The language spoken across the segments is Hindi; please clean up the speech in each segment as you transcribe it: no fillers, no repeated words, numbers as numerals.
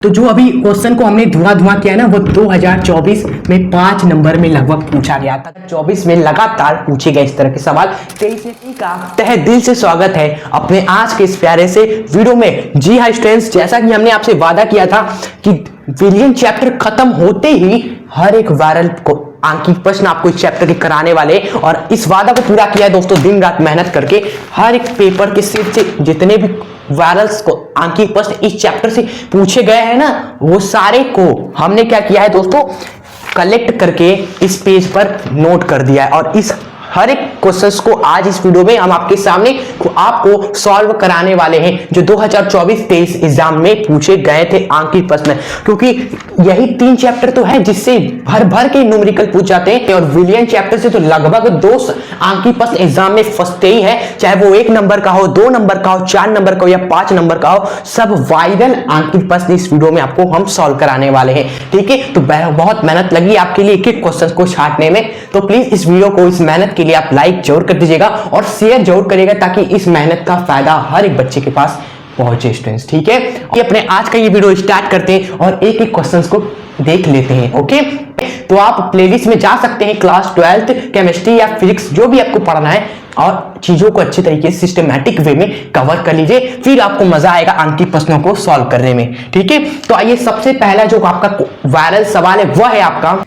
तो जो अभी क्वेश्चन को हमने धुआं किया ना, वो 2024 में 5 नंबर में लगभग पूछा गया था। 24 में लगातार पूछे गए इस तरह के सवाल। 23 का तहे दिल से स्वागत है अपने आज के इस प्यारे से वीडियो में। जी हाँ स्टूडेंट्स, जैसा कि हमने आपसे वादा किया था कि विलियन चैप्टर खत्म होते ही हर एक वायरल को आंकिक प्रश्न आपको इस चैप्टर के कराने वाले, और इस वादा को पूरा किया है दोस्तों दिन रात मेहनत करके। हर एक पेपर के सिर से जितने भी वायरल्स को आंकिक प्रश्न इस चैप्टर से पूछे गए हैं ना, वो सारे को हमने क्या किया है दोस्तों, कलेक्ट करके इस पेज पर नोट कर दिया है। और इस हर एक क्वेश्चंस को आज इस वीडियो में हम आपके सामने आपको सॉल्व कराने वाले हैं, जो 2024-23 एग्जाम में पूछे गए थे आंकिक प्रश्न। क्योंकि यही 3 चैप्टर तो है जिससे भर भर के न्यूमेरिकल पूछ जाते हैं, और विलियन चैप्टर से तो लगभग 2 आंकिक प्रश्न एग्जाम में फंसते ही है, चाहे वो 1 नंबर का हो, 2 नंबर का हो, 4 नंबर का हो या 5 नंबर का हो। सब वायरल आंकिक प्रश्न इस वीडियो में आपको हम सॉल्व कराने वाले हैं। ठीक है, तो बहुत मेहनत लगी आपके लिए एक एक क्वेश्चन को छांटने में, तो प्लीज इस वीडियो को, इस मेहनत के लिए आप लाइक जरूर कर दीजिएगा और शेयर जरूर करिएगा, ताकि इस मेहनत का फायदा हर एक बच्चे के पास पहुंचे स्टूडेंट्स। ठीक है, अपने आज का ये वीडियो स्टार्ट करते हैं और एक एक क्वेश्चंस को देख लेते हैं। ओके, तो आप प्लेलिस्ट में जा सकते हैं, क्लास 12th केमिस्ट्री या फिजिक्स जो भी आपको पढ़ना है, और चीजों को अच्छी तरीके से सिस्टमैटिक वे में कवर कर लीजिए, फिर आपको मजा आएगा आंकिक प्रश्नों को सॉल्व करने में। ठीक है, तो आइए सबसे पहला जो आपका वायरल सवाल है वह है आपका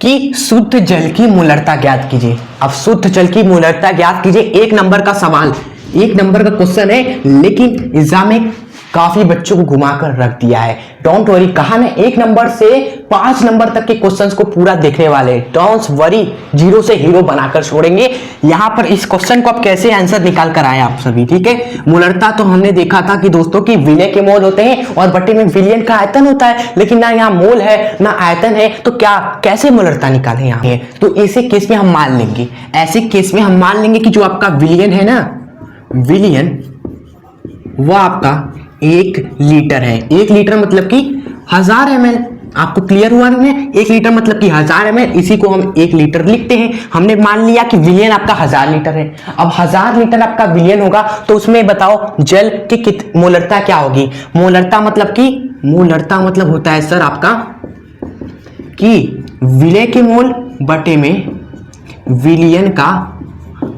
कि शुद्ध जल की मोलरता ज्ञात कीजिए। अब शुद्ध जल की मोलरता ज्ञात कीजिए, 1 नंबर का सवाल, 1 नंबर का क्वेश्चन है, लेकिन एग्जाम में काफी बच्चों को घुमाकर रख दिया है। डोंट वरी, कहा ना 1 नंबर से 5 नंबर तक के क्वेश्चंस को पूरा देखने वाले। डोंट वरी, 0 से हीरो बनाकर छोड़ेंगे। यहां पर इस क्वेश्चन को आप कैसे आंसर निकाल कर आए आप सभी। ठीक है, मोलरता तो हमने देखा था कि दोस्तों की विलय के मोल होते हैं और बटे में विलियन का आयतन होता है, लेकिन ना यहाँ मोल है ना आयतन है, तो क्या कैसे मोलरता निकालें यहाँ। तो ऐसे केस में हम मान लेंगे, ऐसे केस में हम मान लेंगे कि जो आपका विलियन है ना, विलियन वह आपका 1 लीटर है। 1 लीटर मतलब कि 1000 ml। आपको क्लियर हुआ ना, 1 लीटर मतलब कि 1000 ml, इसी को हम 1 लीटर लिखते हैं। हमने मान लिया कि विलियन आपका 1000 लीटर है। अब 1000 लीटर आपका विलियन होगा, तो उसमें बताओ जल की मोलरता क्या होगी। मोलरता मतलब होता है सर आपका कि विलय के मोल बटे में विलियन का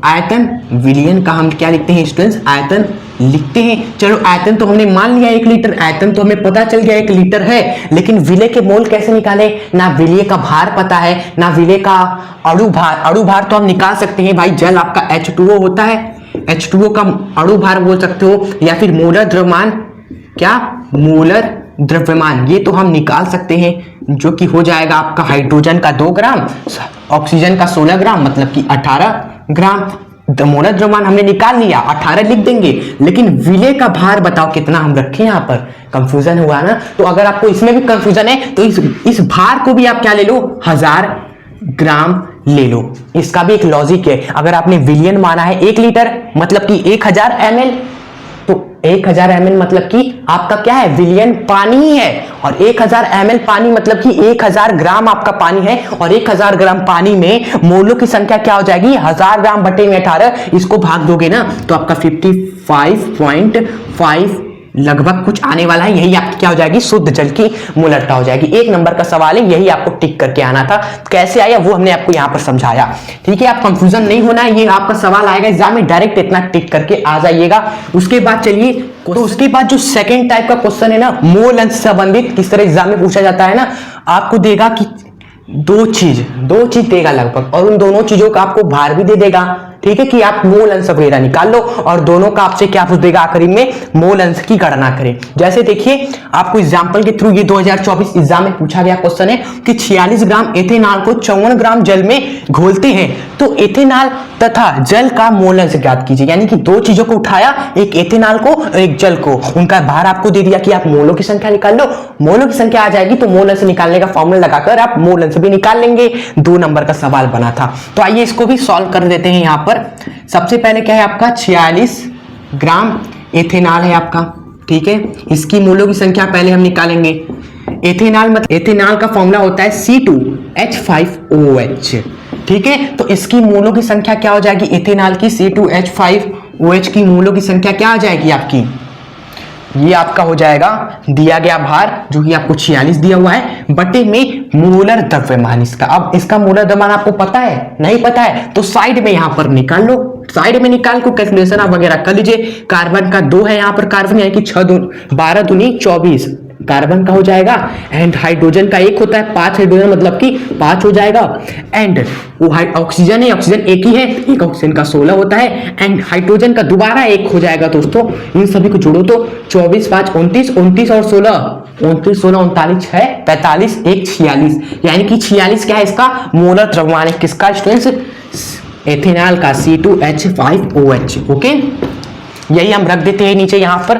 आयतन। विलियन का हम क्या लिखते हैं स्टूडेंट्स, आयतन लिखते हैं। चलो आयतन तो हमने मान लिया 1 लीटर, आयतन तो हमें पता चल गया 1 लीटर है, लेकिन विलय के मोल कैसे निकाले। ना विलय का भार पता है, ना विलय का अणु भार। अणु भार तो हम निकाल सकते हैं भाई, जल आपका H2O होता है, H2O का अणु भार बोल सकते हो, या फिर मोलर द्रव्यमान, क्या मोलर द्रव्यमान, ये तो हम निकाल सकते हैं, जो कि हो जाएगा आपका हाइड्रोजन का 2 ग्राम, ऑक्सीजन का 16 ग्राम, मतलब कि 18 ग्राम। मोलर द्रव्यमान हमने निकाल लिया, 18 लिख देंगे, लेकिन विलय का भार बताओ कितना हम रखें। यहाँ पर कंफ्यूजन हुआ ना, तो अगर आपको इसमें भी कंफ्यूजन है तो इस भार को भी आप क्या ले लो, 1000 ग्राम ले लो। इसका भी एक लॉजिक है। अगर आपने विलियन माना है 1 लीटर मतलब कि 1000 ml, तो 1000 ml मतलब कि आपका क्या है, विलियन पानी ही है, और 1000 ml पानी मतलब कि 1000 ग्राम आपका पानी है, और 1000 ग्राम पानी में मोलों की संख्या क्या हो जाएगी, 1000 ग्राम बटे में 18, इसको भाग दोगे ना तो आपका 55.5 लगभग कुछ आने वाला है। यही आपकी क्या हो जाएगी, शुद्ध जल की मोलरता हो जाएगी। 1 नंबर का सवाल है, यही आपको टिक करके आना था। कैसे आया वो हमने आपको यहाँ पर समझाया। ठीक है, आप कंफ्यूजन नहीं होना है, ये आपका सवाल आएगा एग्जाम में, डायरेक्ट इतना टिक करके आ जाइएगा। उसके बाद चलिए, तो उसके बाद जो सेकेंड टाइप का क्वेश्चन है ना, मोल अंश से संबंधित किस तरह एग्जाम में पूछा जाता है ना, आपको देगा कि 2 चीज देगा लगभग, और उन दोनों चीजों का आपको भार भी दे देगा। ठीक है, कि आप मोल अंश वगैरह निकाल लो, और दोनों का आपसे क्या पूछ देगा आखिरी में, मोल अंश की गणना करें। जैसे देखिए, आपको एग्जांपल के थ्रू, ये 2024 एग्जाम में पूछा गया क्वेश्चन है कि 46 ग्राम एथेनॉल को 54 ग्राम जल में घोलते हैं, तो एथेनॉल तथा जल का मोल अंश ज्ञात कीजिए। यानी कि 2 चीजों को उठाया, एक एथेनॉल को और एक जल को, उनका भार आपको दे दिया कि आप मोलों की संख्या निकाल लो। मोलों की संख्या आ जाएगी तो मोल अंश निकालने का फॉर्मूला लगाकर आप मोल अंश भी निकाल लेंगे। 2 नंबर का सवाल बना था, तो आइए इसको भी सॉल्व कर देते हैं। यहाँ पर सबसे पहले क्या है आपका, 46 ग्राम एथेनॉल है आपका। ठीक है, इसकी मोलों की संख्या पहले हम निकालेंगे। एथेनॉल मतलब, एथेनॉल का फॉर्मूला होता है C2H5OH। ठीक है, तो इसकी मोलों की संख्या क्या हो जाएगी, एथेनॉल की C2H5OH की मोलों की संख्या क्या आ जाएगी आपकी ये आपका हो जाएगा दिया गया भार जो कि आपको 46 दिया हुआ है बटे में मोलर द्रव्यमान इसका। अब इसका मोलर द्रव्यमान आपको पता है, नहीं पता है तो साइड में यहां पर निकाल लो, साइड में निकाल को कैलकुलेशन आप वगैरह कर लीजिए। कार्बन का 2 है यहाँ पर कार्बन, यानी कि 12 दूनी 24 कार्बन का हो जाएगा। एंड हाइड्रोजन का 1 होता है, 5 हाइड्रोजन मतलब कि 5 हो जाएगा। एंड वो ऑक्सीजन है, ऑक्सीजन एक ही है, एक ऑक्सीजन का 16 होता है। एंड हाइड्रोजन का दोबारा 1 हो जाएगा दोस्तों। इन सभी को जोड़ो तो 24 5 29, 29 और 16 29 16 39 है 45, 1 46, यानी कि 46 क्या है इसका मोलर द्रव्यमान है। किसका स्टूडेंट्स? एथेनॉल का C2H5OH। ओके, यही हम रख देते हैं नीचे यहाँ पर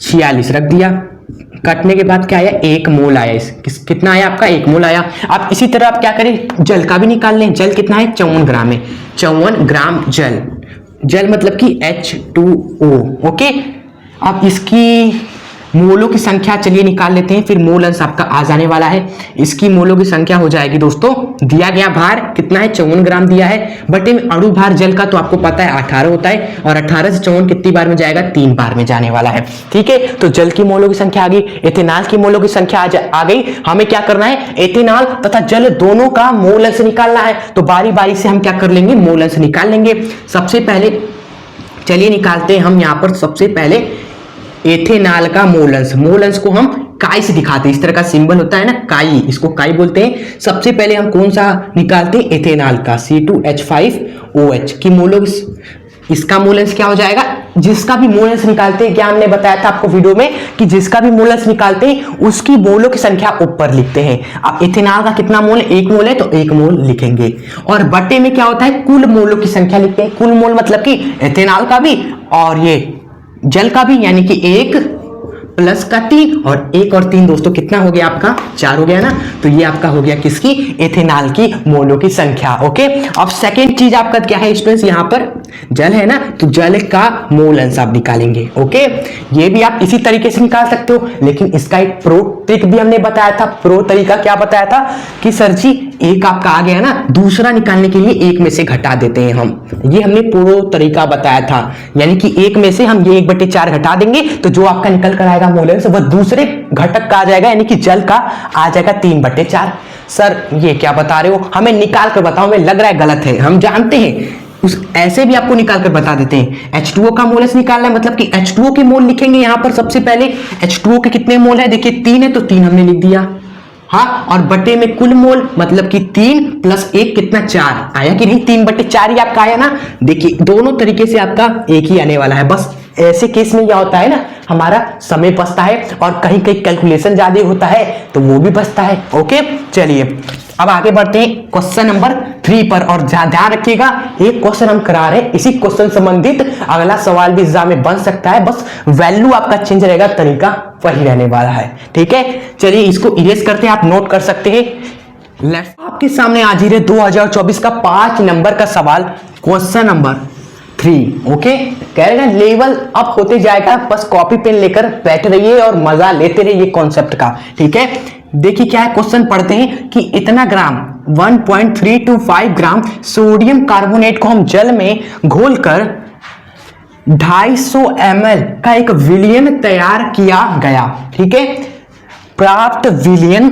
46 रख दिया। कटने के बाद क्या आया? 1 मोल आया। कितना आया आपका? 1 मोल आया। अब इसी तरह आप क्या करें, जल का भी निकाल लें। जल कितना है? 54 ग्राम है। 54 ग्राम जल, जल मतलब कि H2O। ओके, अब इसकी मोलों की संख्या चलिए निकाल लेते हैं, फिर मोल अंश आपका आ जाने वाला है। इसकी मोलों की संख्या हो जाएगी दोस्तों, दिया गया भार कितना है? 54 ग्राम दिया है बटे में अणु भार जल का तो आपको पता है 18 होता है, और 18 से 54 कितनी बार में जाएगा? 3 बार में जाने वाला है। ठीक है, तो जल की मोलों की संख्या आ गई, एथेनॉल की मोलों की संख्या आ गई। हमें क्या करना है? एथेनॉल तथा जल दोनों का मोल अंश निकालना है। तो बारी बारी से हम क्या कर लेंगे? मोल अंश निकाल लेंगे। सबसे पहले चलिए निकालते हैं हम यहाँ पर सबसे पहले एथेनॉल का मोल अंश। मोल अंश को हम काई से दिखाते हैं, इस तरह का सिंबल होता है ना काई, इसको काई बोलते हैं। सबसे पहले हम कौन सा निकालते हैं? एथेनॉल का C2H5OH की मोलों, इसका मोल अंश क्या हो जाएगा? जिसका भी मोल अंश निकालते हैं, क्या हमने बताया था आपको वीडियो में कि जिसका भी मोल अंश निकालते हैं उसकी मोलों की संख्या ऊपर लिखते हैं। अब एथेनॉल का कितना मोल है? 1 मोल है तो 1 मोल लिखेंगे, और बटे में क्या होता है? कुल मोलों की संख्या लिखते हैं। कुल मोल मतलब कि एथेनॉल का भी और ये जल का भी, यानी कि 1 प्लस का 3 और 1 और 3 दोस्तों कितना हो गया आपका? 4 हो गया ना। तो ये आपका हो गया किसकी? एथेनॉल की मोलों की संख्या। ओके, अब सेकेंड चीज आपका क्या है स्टूडेंट्स? यहाँ पर जल है ना, तो जल का मोल अंश आप निकालेंगे। ओके, ये भी आप इसी तरीके से निकाल सकते हो, लेकिन इसका एक प्रो ट्रिक भी हमने बताया था। प्रो तरीका क्या बताया था कि सर जी एक आपका आ गया ना, दूसरा निकालने के लिए 1 में से घटा देते हैं हम। ये हमने प्रो तरीका बताया था, यानी कि 1 में से हम ये 1/4 घटा देंगे तो जो आपका निकल कर आएगा मोल अंश वह दूसरे घटक का आ जाएगा, यानी कि जल का आ जाएगा 3/4। सर ये क्या बता रहे हो? हमें निकाल कर बताओ, हमें लग रहा है गलत है, हम जानते हैं, उस ऐसे भी आपको निकाल कर बता देते हैं। H2O का मोल अंश निकालना है, मतलब कि H2O के मोल लिखेंगे यहाँ पर। सबसे पहले H2O के कितने मोल है? देखिए 3 है तो 3 हमने लिख दिया, हाँ, और बटे में कुल मोल मतलब कि 3 + 1 कितना? 4 आया कि नहीं? 3/4 ही आपका आया ना। देखिए दोनों तरीके से आपका एक ही आने वाला है। बस ऐसे केस में क्या होता है ना, हमारा समय बचता है और कहीं कहीं कैलकुलेशन ज्यादा होता है तो वो भी बचता है। ओके, चलिए अब आगे बढ़ते हैं क्वेश्चन नंबर 3 पर, और ध्यान रखिएगा एक क्वेश्चन हम करा रहे हैं, इसी क्वेश्चन संबंधित अगला सवाल भी एग्जाम में बन सकता है, बस वैल्यू आपका चेंज रहेगा, तरीका वही रहने वाला है। ठीक है, चलिए इसको इरेज करते हैं, आप नोट कर सकते हैं। आपके सामने आज ही 2024 का 5 नंबर का सवाल, क्वेश्चन नंबर 3। ओके, कह रहे हैं लेवल अप होते जाएगा, बस कॉपी पेन लेकर बैठ रहिए और मजा लेते रहिए कॉन्सेप्ट का। ठीक है, देखिए क्या है, क्वेश्चन पढ़ते हैं कि इतना ग्राम 1.325 ग्राम सोडियम कार्बोनेट को हम जल में घोलकर 250 ml का एक विलयन तैयार किया गया। ठीक है, प्राप्त विलयन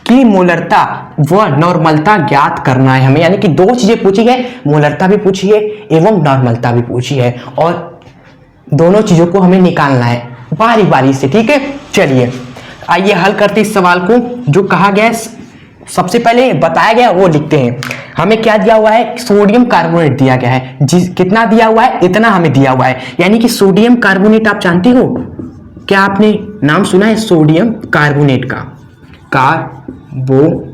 की मोलरता व नॉर्मलता ज्ञात करना है हमें, यानी कि 2 चीजें पूछी है, मोलरता भी पूछी है एवं नॉर्मलता भी पूछी है, और दोनों चीजों को हमें निकालना है बारी बारी से। ठीक है, चलिए आइए हल करते इस सवाल को। जो कहा गया है सबसे पहले बताया गया वो लिखते हैं। हमें क्या दिया हुआ है? सोडियम कार्बोनेट दिया गया है, कितना दिया हुआ है? इतना हमें दिया हुआ है, यानी कि सोडियम कार्बोनेट आप जानते हो, क्या आपने नाम सुना है सोडियम कार्बोनेट का? कार्बोनेट,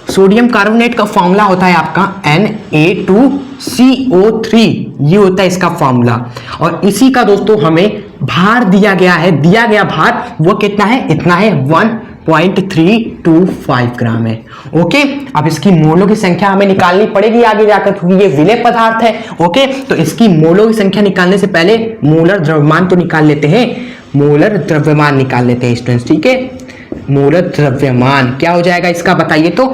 सोडियम कार्बोनेट का फॉर्मूला होता है आपका Na2CO3, ये होता है इसका फॉर्मूला। और इसी का दोस्तों हमें भार दिया गया है, दिया गया भार वो कितना है? इतना है 1.325 ग्राम है। ओके, अब इसकी मोलों की संख्या हमें निकालनी पड़ेगी आगे जाकर, क्योंकि ये विलेय पदार्थ है। ओके, तो इसकी मोलों की संख्या निकालने से पहले मोलर द्रव्यमान तो निकाल लेते हैं, मोलर द्रव्यमान निकाल लेते हैं स्टूडेंट्स। ठीक है, मोलर द्रव्यमान क्या हो जाएगा इसका बताइए तो।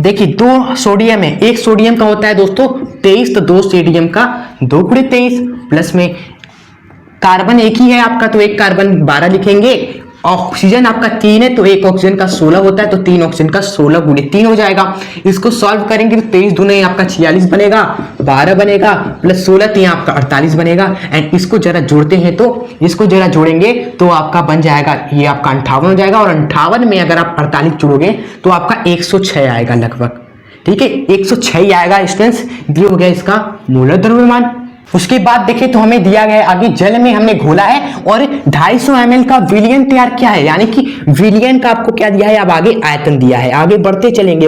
देखिए 2 सोडियम है, एक सोडियम का होता है दोस्तों 23, तो 2 सोडियम का 2 × 23 प्लस में कार्बन एक ही है आपका, तो एक कार्बन 12 लिखेंगे। ऑक्सीजन आपका 3 है, तो एक ऑक्सीजन का 16 होता है, तो 3 ऑक्सीजन का 16 गुणे 3 हो जाएगा। इसको सॉल्व करेंगे तो 23 दूने आपका 46 बनेगा, 12 बनेगा प्लस 16 3 आपका 48 बनेगा। एंड इसको जरा जोड़ते हैं, तो इसको जरा जोड़ेंगे तो आपका बन जाएगा, ये आपका 58 हो जाएगा। और 58 में अगर आप 48 जोड़ोगे तो आपका 106 आएगा लगभग। ठीक है, 106 ही आएगा स्टूडेंट्स। ये हो गया इसका मोलर द्रव्यमान। उसके बाद देखें तो हमें दिया गया है आगे जल में हमने घोला है और 250 ml का विलियन तैयार किया है, यानी कि विलियन का आपको क्या दिया है, अब आगे आयतन दिया है। आगे बढ़ते चलेंगे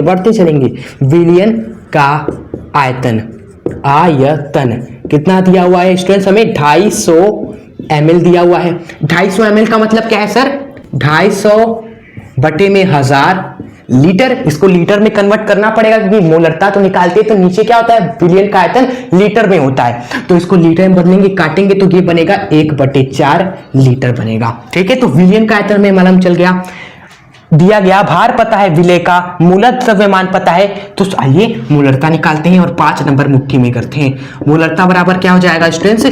विलियन का आयतन कितना दिया हुआ है स्टूडेंट्स, हमें 250 ml दिया हुआ है। 250 ml का मतलब क्या है सर, 250 बटे में 1000 लीटर। इसको लीटर में कन्वर्ट करना पड़ेगा क्योंकि मोलरता तो निकालते हैं तो नीचे क्या होता है, विलियन का आयतन लीटर में होता है, तो इसको लीटर में बदलेंगे, काटेंगे तो ये बनेगा 1/4 लीटर बनेगा। ठीक है, तो विलियन का आयतन में मालूम चल गया। दिया गया भार पता है, विलेय का मूलत द्रव्यमान पता है, तो आइए मोलरता निकालते हैं और 5 नंबर मुट्ठी में करते हैं। मोलरता बराबर क्या हो जाएगा स्टूडेंट्स,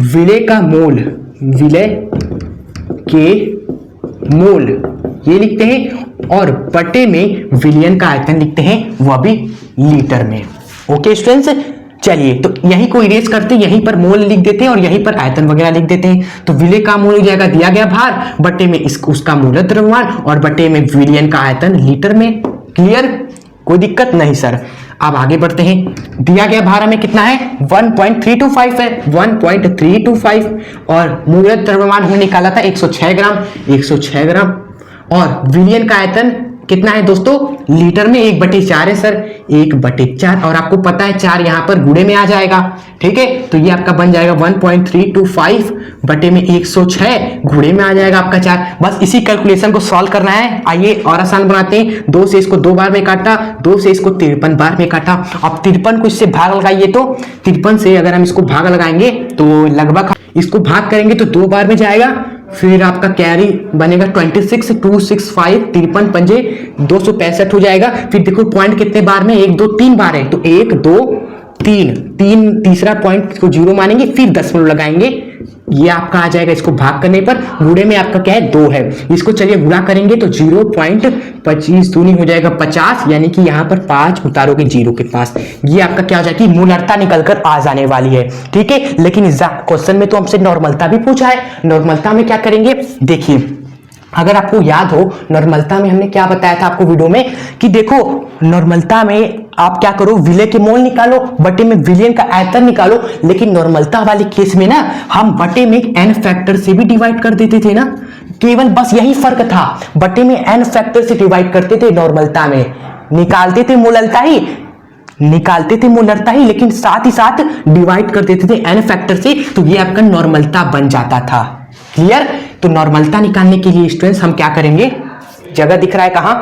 विलेय का मोल, विलेय के मोल ये लिखते हैं और बटे में विलियन का आयतन लिखते हैं, वह भी लीटर में। ओके स्टूडेंट्स, चलिए तो यहीं को इरेज करते हैं, यहीं पर मोल लिख देते हैं और यहीं पर आयतन वगैरह लिख देते हैं। तो विलेय का मोल हो जाएगा दिया गया भार बटे में उसका मूलत द्रव्यमान और बटे में विलियन का आयतन लीटर में। क्लियर, कोई दिक्कत नहीं सर। अब आगे बढ़ते हैं। दिया गया भार हमें कितना है, 1.325 है, 1.325 और मूलत द्रव्यमान हमने निकाला था 106 ग्राम, 106 ग्राम। और विलियन का आयतन कितना है दोस्तों, लीटर में 1/4 है सर, 1/4। और आपको पता है 4 यहां पर गुणे में आ जाएगा। ठीक है, तो ये आपका बन जाएगा 1.325 बटे में 106 गुणे में आ जाएगा आपका 4। बस इसी कैलकुलेशन को सॉल्व करना है। आइए और आसान बनाते हैं। 2 से इसको 2 बार में काटा, 2 से इसको 53 बार में काटा। अब 53 को इससे भाग लगाइए, तो 53 से अगर हम इसको भाग लगाएंगे तो लगभग इसको भाग करेंगे तो 2 बार में जाएगा, फिर आपका कैरी बनेगा 26, 265, 53 पंजे 265 हो जाएगा। फिर देखो पॉइंट कितने बार में, 1 2 3 बार है, तो 1 2 3 तीसरा पॉइंट को 0 मानेंगे, फिर दशमलव लगाएंगे, ये आपका आ जाएगा। इसको भाग करने पर गुणे में आपका क्या है, 2 है। इसको चलिए गुणा करेंगे तो 0.25 दूनी हो जाएगा 50, यानी कि यहाँ पर 5 उतारोगे 0 के पास, ये आपका क्या हो जाएगी, मोलरता निकल कर आ जाने वाली है। ठीक है, लेकिन क्वेश्चन में तो हमसे नॉर्मलता भी पूछा है। नॉर्मलता में क्या करेंगे, देखिए अगर आपको याद हो नॉर्मलता में हमने क्या बताया था आपको वीडियो में कि देखो नॉर्मलता में आप क्या करो, विलेय के मोल निकालो, बटे में विलियन का आयतन निकालो। लेकिन नॉर्मलता वाले केस में ना हम बटे में n फैक्टर से भी डिवाइड कर देते थे ना, केवल बस यही फर्क था, बटे में n फैक्टर से डिवाइड करते थे। नॉर्मलता में निकालते थे मोलरता ही, लेकिन साथ ही साथ डिवाइड कर देते थे n फैक्टर से, तो ये आपका नॉर्मलता बन जाता था। क्लियर, तो नॉर्मलता निकालने के लिए स्टूडेंट्स हम क्या करेंगे, जगह दिख रहा है कहां,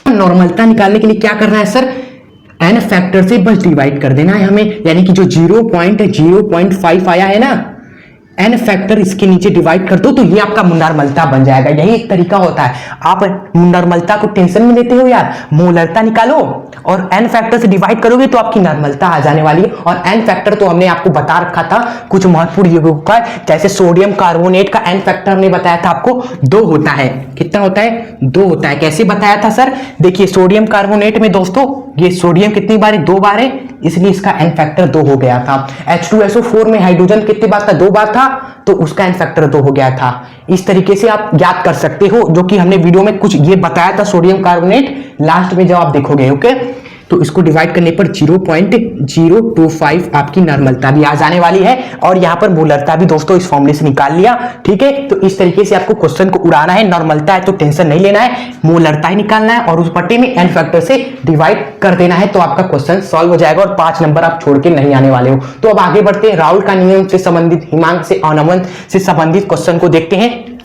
नॉर्मलता निकालने के लिए क्या करना है सर, n फैक्टर से बस डिवाइड कर देना है हमें, यानी कि जो 0.05 आया है ना, n फैक्टर इसके नीचे डिवाइड कर दो तो ये आपका नॉर्मलता बन जाएगा। यही एक तरीका होता है। आप नॉर्मलता को टेंशन में लेते हो यार, मोलरता निकालो और n फैक्टर से डिवाइड करोगे तो आपकी नॉर्मलता आ जाने वाली है। और n फैक्टर तो हमने आपको बता रखा था कुछ महत्वपूर्ण यौगिकों का, जैसे सोडियम कार्बोनेट का n फैक्टर हमने बताया था आपको 2 होता है। कितना होता है, 2 होता है। कैसे बताया था सर, देखिए सोडियम कार्बोनेट में दोस्तों ये सोडियम कितनी बार है, 2 बार है, इसलिए इसका n फैक्टर 2 हो गया था। H2SO4 में हाइड्रोजन कितनी बार था, 2 बार था, तो उसका n फैक्टर 2 हो गया था। इस तरीके से आप याद कर सकते हो, जो कि हमने वीडियो में कुछ ये बताया था सोडियम कार्बोनेट, लास्ट में जब आप देखोगे। ओके, तो इसको डिवाइड करने पर 0.025 आपकी नॉर्मलता भी आ जाने वाली है। और यहाँ पर मोलरता भी दोस्तों इस फॉर्मूले से निकाल लिया। ठीक है, तो इस तरीके से आपको क्वेश्चन को उड़ाना है। नॉर्मलता है तो टेंशन नहीं लेना है, मोलरता ही निकालना है और उस पट्टे में n फैक्टर से डिवाइड कर देना है, तो आपका क्वेश्चन सॉल्व हो जाएगा और 5 नंबर आप छोड़ के नहीं आने वाले हो। तो अब आगे बढ़ते हैं, राउल का नियम से संबंधित, हिमांक से अनवंत से संबंधित क्वेश्चन को देखते हैं।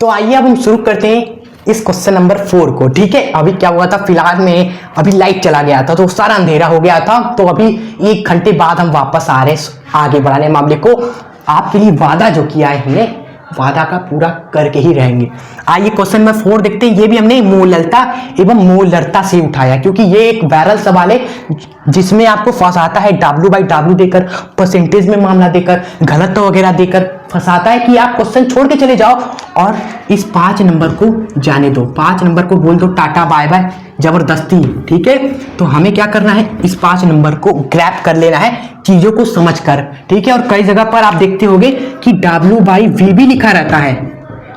तो आइए अब हम शुरू करते हैं इस क्वेश्चन नंबर 4 को। ठीक है, अभी क्या हुआ था, फिलहाल में अभी लाइट चला गया था तो सारा अंधेरा हो गया था, तो अभी 1 घंटे बाद हम वापस आ रहे आगे बढ़ाने मामले को। आपके लिए वादा जो किया है हमने, वादा का पूरा करके ही रहेंगे। आइए क्वेश्चन नंबर 4 देखते हैं। ये भी हमने मोलरता एवं मोलरता से उठाया, क्योंकि ये एक वायरल सवाल है जिसमें आपको फंसाता है W/W देकर, परसेंटेज में मामला देकर, घनत्व वगैरह देकर, फंसाता है कि आप क्वेश्चन छोड़ के चले जाओ और इस 5 नंबर को जाने दो, 5 नंबर को बोल दो टाटा बाय बाय जबरदस्ती। ठीक है, तो हमें क्या करना है, इस 5 नंबर को ग्रैब कर लेना है चीजों को समझकर। ठीक है, और कई जगह पर आप देखते होंगे कि W/V भी लिखा रहता है,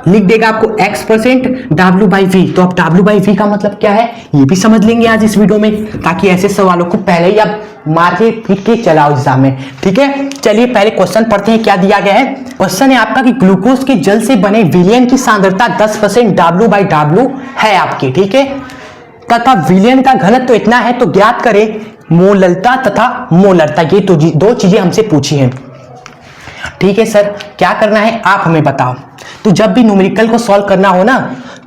लिख देगा आपको x% W/V। तो अब W/V का मतलब क्या है ये भी समझ लेंगे आज इस वीडियो में, ताकि ऐसे सवालों को पहले ही आप मार के पीट के चलाओ एग्जाम में। ठीक है, चलिए पहले क्वेश्चन पढ़ते हैं क्या दिया गया है। क्वेश्चन है आपका कि ग्लूकोज के जल से बने विलयन की सांद्रता 10% W/W है आपकी। ठीक है, तथा विलयन का घनत्व तो इतना है, तो ज्ञात करें मोललता तथा मोलरता। ये तो दो चीजें हमसे पूछी हैं। ठीक है सर, क्या करना है आप हमें बताओ। तो जब भी न्यूमेरिकल को सॉल्व करना हो ना,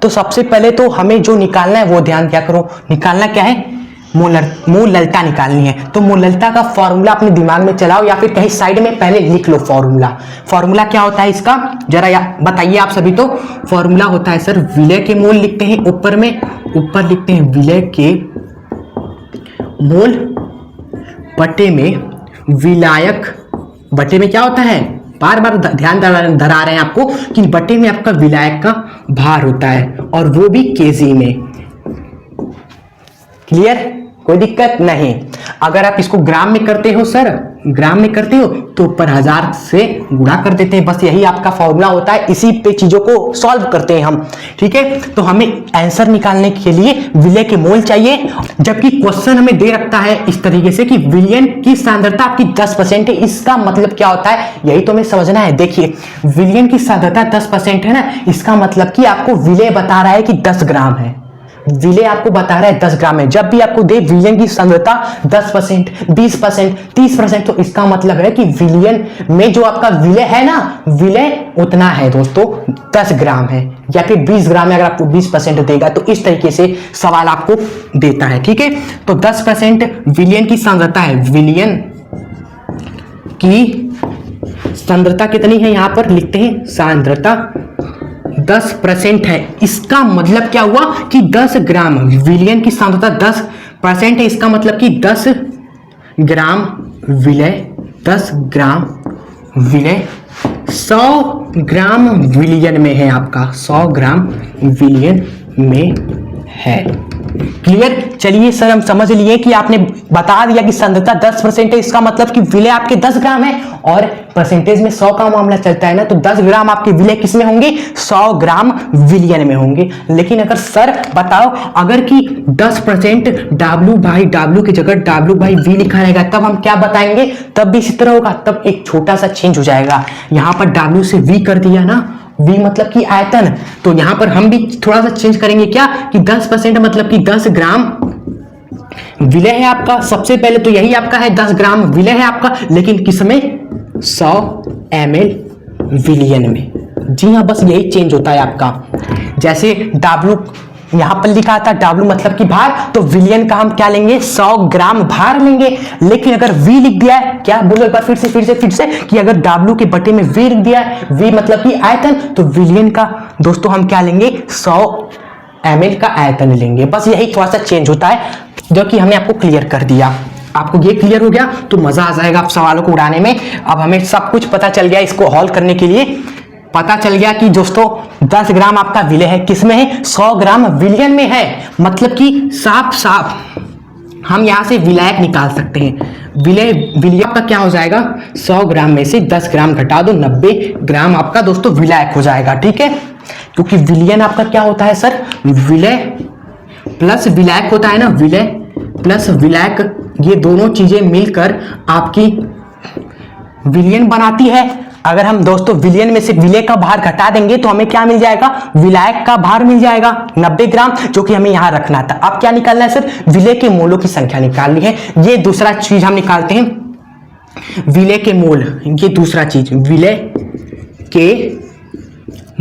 तो सबसे पहले तो हमें जो निकालना है वो ध्यान क्या करो, निकालना क्या है, मोललता निकालनी है। तो मोललता का फॉर्मूला अपने दिमाग में चलाओ या फिर कहीं साइड में पहले लिख लो फॉर्मूला। फॉर्मूला क्या होता है इसका जरा बताइए आप सभी। तो फॉर्मूला होता है सर, विलय के मोल लिखते हैं ऊपर में, ऊपर लिखते हैं विलय के मोल बटे में विलायक, बटे में क्या होता है, बार बार ध्यान धरा रहे हैं आपको कि बटे में आपका विलायक का भार होता है और वो भी केजी में। क्लियर, कोई दिक्कत नहीं। अगर आप इसको ग्राम में करते हो सर, ग्राम में करते हो तो ऊपर 1000 से गुणा कर देते हैं, बस यही आपका फॉर्मूला होता है। इसी पे चीजों को सॉल्व करते हैं हम। ठीक है, तो हमें आंसर निकालने के लिए विलय के मोल चाहिए, जबकि क्वेश्चन हमें दे रखता है इस तरीके से कि विलयन की सांद्रता आपकी 10% है। इसका मतलब क्या होता है यही तो हमें समझना है। देखिए विलयन की सांद्रता 10% है ना, इसका मतलब कि आपको विलय बता रहा है कि 10 ग्राम है, विलय आपको बता रहा है 10 ग्राम है। जब भी आपको दे विलयन की सांद्रता 10%, 20%, 30%, तो इसका मतलब है कि विलयन में जो आपका विलय है ना, विलय उतना है दोस्तों, 10 ग्राम है या फिर 20 ग्राम है। अगर आपको 20% देगा तो इस तरीके से सवाल आपको देता है। ठीक है, तो 10% विलयन की सांद्रता है, विलयन की सांद्रता कितनी है यहां पर लिखते हैं, सांद्रता 10% है। इसका मतलब क्या हुआ कि 10 ग्राम, विलयन की सांद्रता 10% है, इसका मतलब कि 10 ग्राम विलय, 10 ग्राम विलय 100 ग्राम विलयन में है आपका, 100 ग्राम विलयन में है। क्लियर, चलिए सर हम समझ लिए कि आपने बता दिया कि सांद्रता 10% है, इसका मतलब कि विलय आपके 10 ग्राम है और परसेंटेज में 100 का मामला चलता है ना, तो 10 ग्राम आपके विलय किस में होंगे, 100 ग्राम विलयन में होंगे। लेकिन अगर सर बताओ अगर कि 10% W/W की जगह W/V लिखा रहेगा तब हम क्या बताएंगे, तब भी इसी तरह होगा, तब एक छोटा सा चेंज हो जाएगा। यहां पर W से V कर दिया ना, V मतलब कि आयतन, तो यहां पर हम भी थोड़ा सा चेंज करेंगे क्या कि 10% मतलब कि 10 ग्राम विलय है आपका। सबसे पहले तो यही आपका है 10 ग्राम विलय है आपका, लेकिन किसमें, 100 ml विलयन में। जी हाँ, बस यही चेंज होता है आपका। जैसे W यहां पर लिखा था, W मतलब कि भार, तो विलयन का हम क्या लेंगे, 100 ग्राम भार लेंगे। लेकिन अगर V लिख दिया है, क्या बोलो एक बार फिर से कि अगर W के बटे में V लिख दिया है, V मतलब कि आयतन, तो विलयन का दोस्तों हम क्या लेंगे, 100 ml का आयतन लेंगे। बस यही थोड़ा सा चेंज होता है जो कि हमने आपको क्लियर कर दिया। आपको ये क्लियर हो गया तो मजा आ जाएगा आप सवालों को उड़ाने में। अब हमें सब कुछ पता चल गया, इसको हॉल करने के लिए पता चल गया कि दोस्तों 10 ग्राम आपका विलय है, किसमें है, 100 ग्राम विलयन में है। मतलब कि साफ साफ हम यहां से विलायक निकाल सकते हैं। विलय आपका क्या हो जाएगा, 100 ग्राम में से 10 ग्राम घटा दो, 90 ग्राम आपका दोस्तों विलायक हो जाएगा। ठीक है, क्योंकि विलयन आपका क्या होता है सर, विलय प्लस विलायक होता है ना, विलय प्लस विलायक, ये दोनों चीजें मिलकर आपकी विलयन बनाती है। अगर हम दोस्तों विलयन में से विलय का भार घटा देंगे तो हमें क्या मिल जाएगा, विलायक का भार मिल जाएगा 90 ग्राम, जो कि हमें यहां रखना था। अब क्या निकालना है सर, विलय के मोलों की संख्या निकालनी है। ये दूसरा चीज हम निकालते हैं, विलय के मोल, ये दूसरा चीज विलय के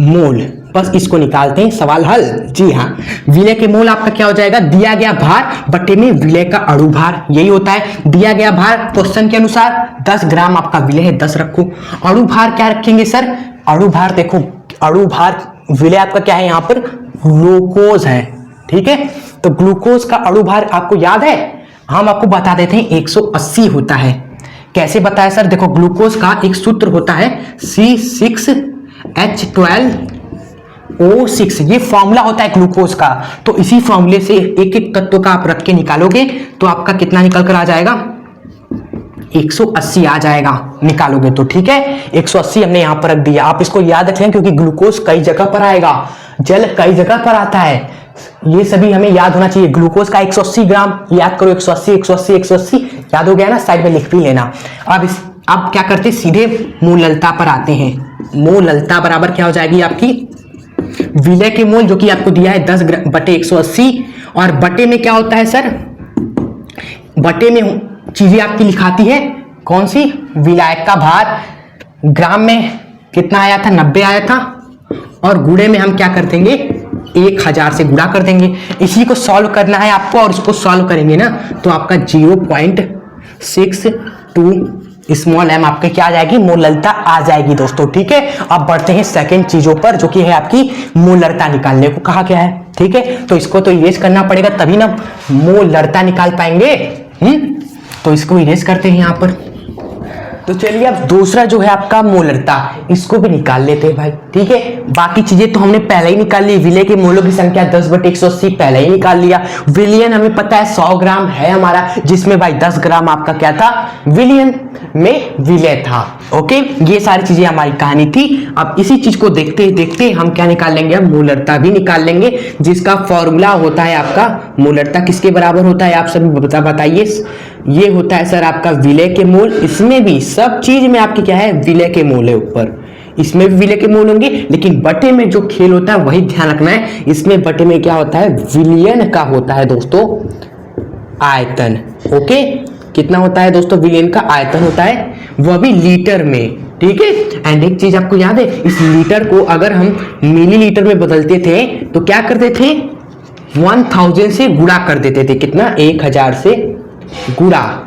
मोल, बस इसको निकालते हैं, सवाल हल। जी हाँ, विलय के मोल आपका क्या हो जाएगा, दिया गया भार बटे में विलय का अणु भार, यही होता है। दिया गया भार क्वेश्चन के अनुसार 10 ग्राम आपका विलय है, 10 रखो। अणु भार क्या रखेंगे सर, अणु भार देखो, अणु भार विलय आपका क्या है, यहां पर ग्लूकोज है। ठीक है, तो ग्लूकोज का अणु भार आपको याद है, हम आपको बता देते हैं 180 होता है। कैसे बताया सर? देखो ग्लूकोज का एक सूत्र होता है C6H12O6, ये फॉर्मूला होता है ग्लूकोज का। तो इसी फॉर्मूले से एक एक तत्व का आप रख के निकालोगे तो आपका कितना निकल कर आ जाएगा? 180 आ जाएगा निकालोगे तो, ठीक है। 180 हमने यहां पर रख दिया। आप इसको याद रखें क्योंकि ग्लूकोज कई जगह पर आएगा, जल कई जगह पर आता है, ये सभी हमें याद होना चाहिए। ग्लूकोज का 180 ग्राम याद करो, 180 180 180 याद हो गया ना, साइड में लिख भी लेना। अब क्या करते, सीधे मोललता पर आते हैं। मोललता बराबर क्या हो जाएगी आपकी? विलय के मोल जो कि आपको दिया है 10 बटे 180, और बटे में क्या होता है सर? बटे में चीजें आपकी लिखाती है कौन सी? विलायक का भार। ग्राम में कितना आया था? 90 आया था, और गुणे में हम क्या कर देंगे? 1000 से गुणा कर देंगे। इसी को सॉल्व करना है आपको, और इसको सॉल्व करेंगे ना तो आपका 0.62 स्मॉल m आपके क्या आ जाएगी? मोलरता आ जाएगी दोस्तों, ठीक है। अब बढ़ते हैं सेकंड चीजों पर जो कि है आपकी मोलरता निकालने को कहा गया है, ठीक है। तो इसको तो इरेज करना पड़ेगा तभी ना मोलरता निकाल पाएंगे। तो इसको इरेज करते हैं यहां पर। तो चलिए अब दूसरा जो है आपका मोलरता, इसको भी निकाल लेते हैं भाई, ठीक है। बाकी चीजें तो हमने पहले ही निकाल ली। विलय के मोलों की संख्या 10 बटे 180 पहले ही निकाल लिया। विलियन हमें पता है 100 ग्राम है हमारा, जिसमें भाई 10 ग्राम आपका क्या था? विलियन में विलय था। ओके, ये सारी चीजें हमारी कहानी थी। अब इसी चीज को देखते देखते हम क्या निकाल लेंगे? हम मोलरता भी निकाल लेंगे, जिसका फॉर्मूला होता है आपका मोलरता किसके बराबर होता है? आप सभी बताइए। ये होता है सर आपका विलय के मोल। इसमें भी सब चीज में आपकी क्या है? विलय के मोल है ऊपर, इसमें भी विलय के मोल होंगे, लेकिन बटे में जो खेल होता है वही ध्यान रखना है। इसमें बटे में क्या होता है? विलियन का होता है दोस्तों आयतन। ओके, कितना होता है दोस्तों? विलियन का आयतन होता है, वह भी लीटर में, ठीक है। एंड एक चीज आपको याद है, इस लीटर को अगर हम मिलीलीटर में बदलते थे तो क्या करते थे? 1000 से गुणा कर देते थे। कितना? 1000 से गुणा।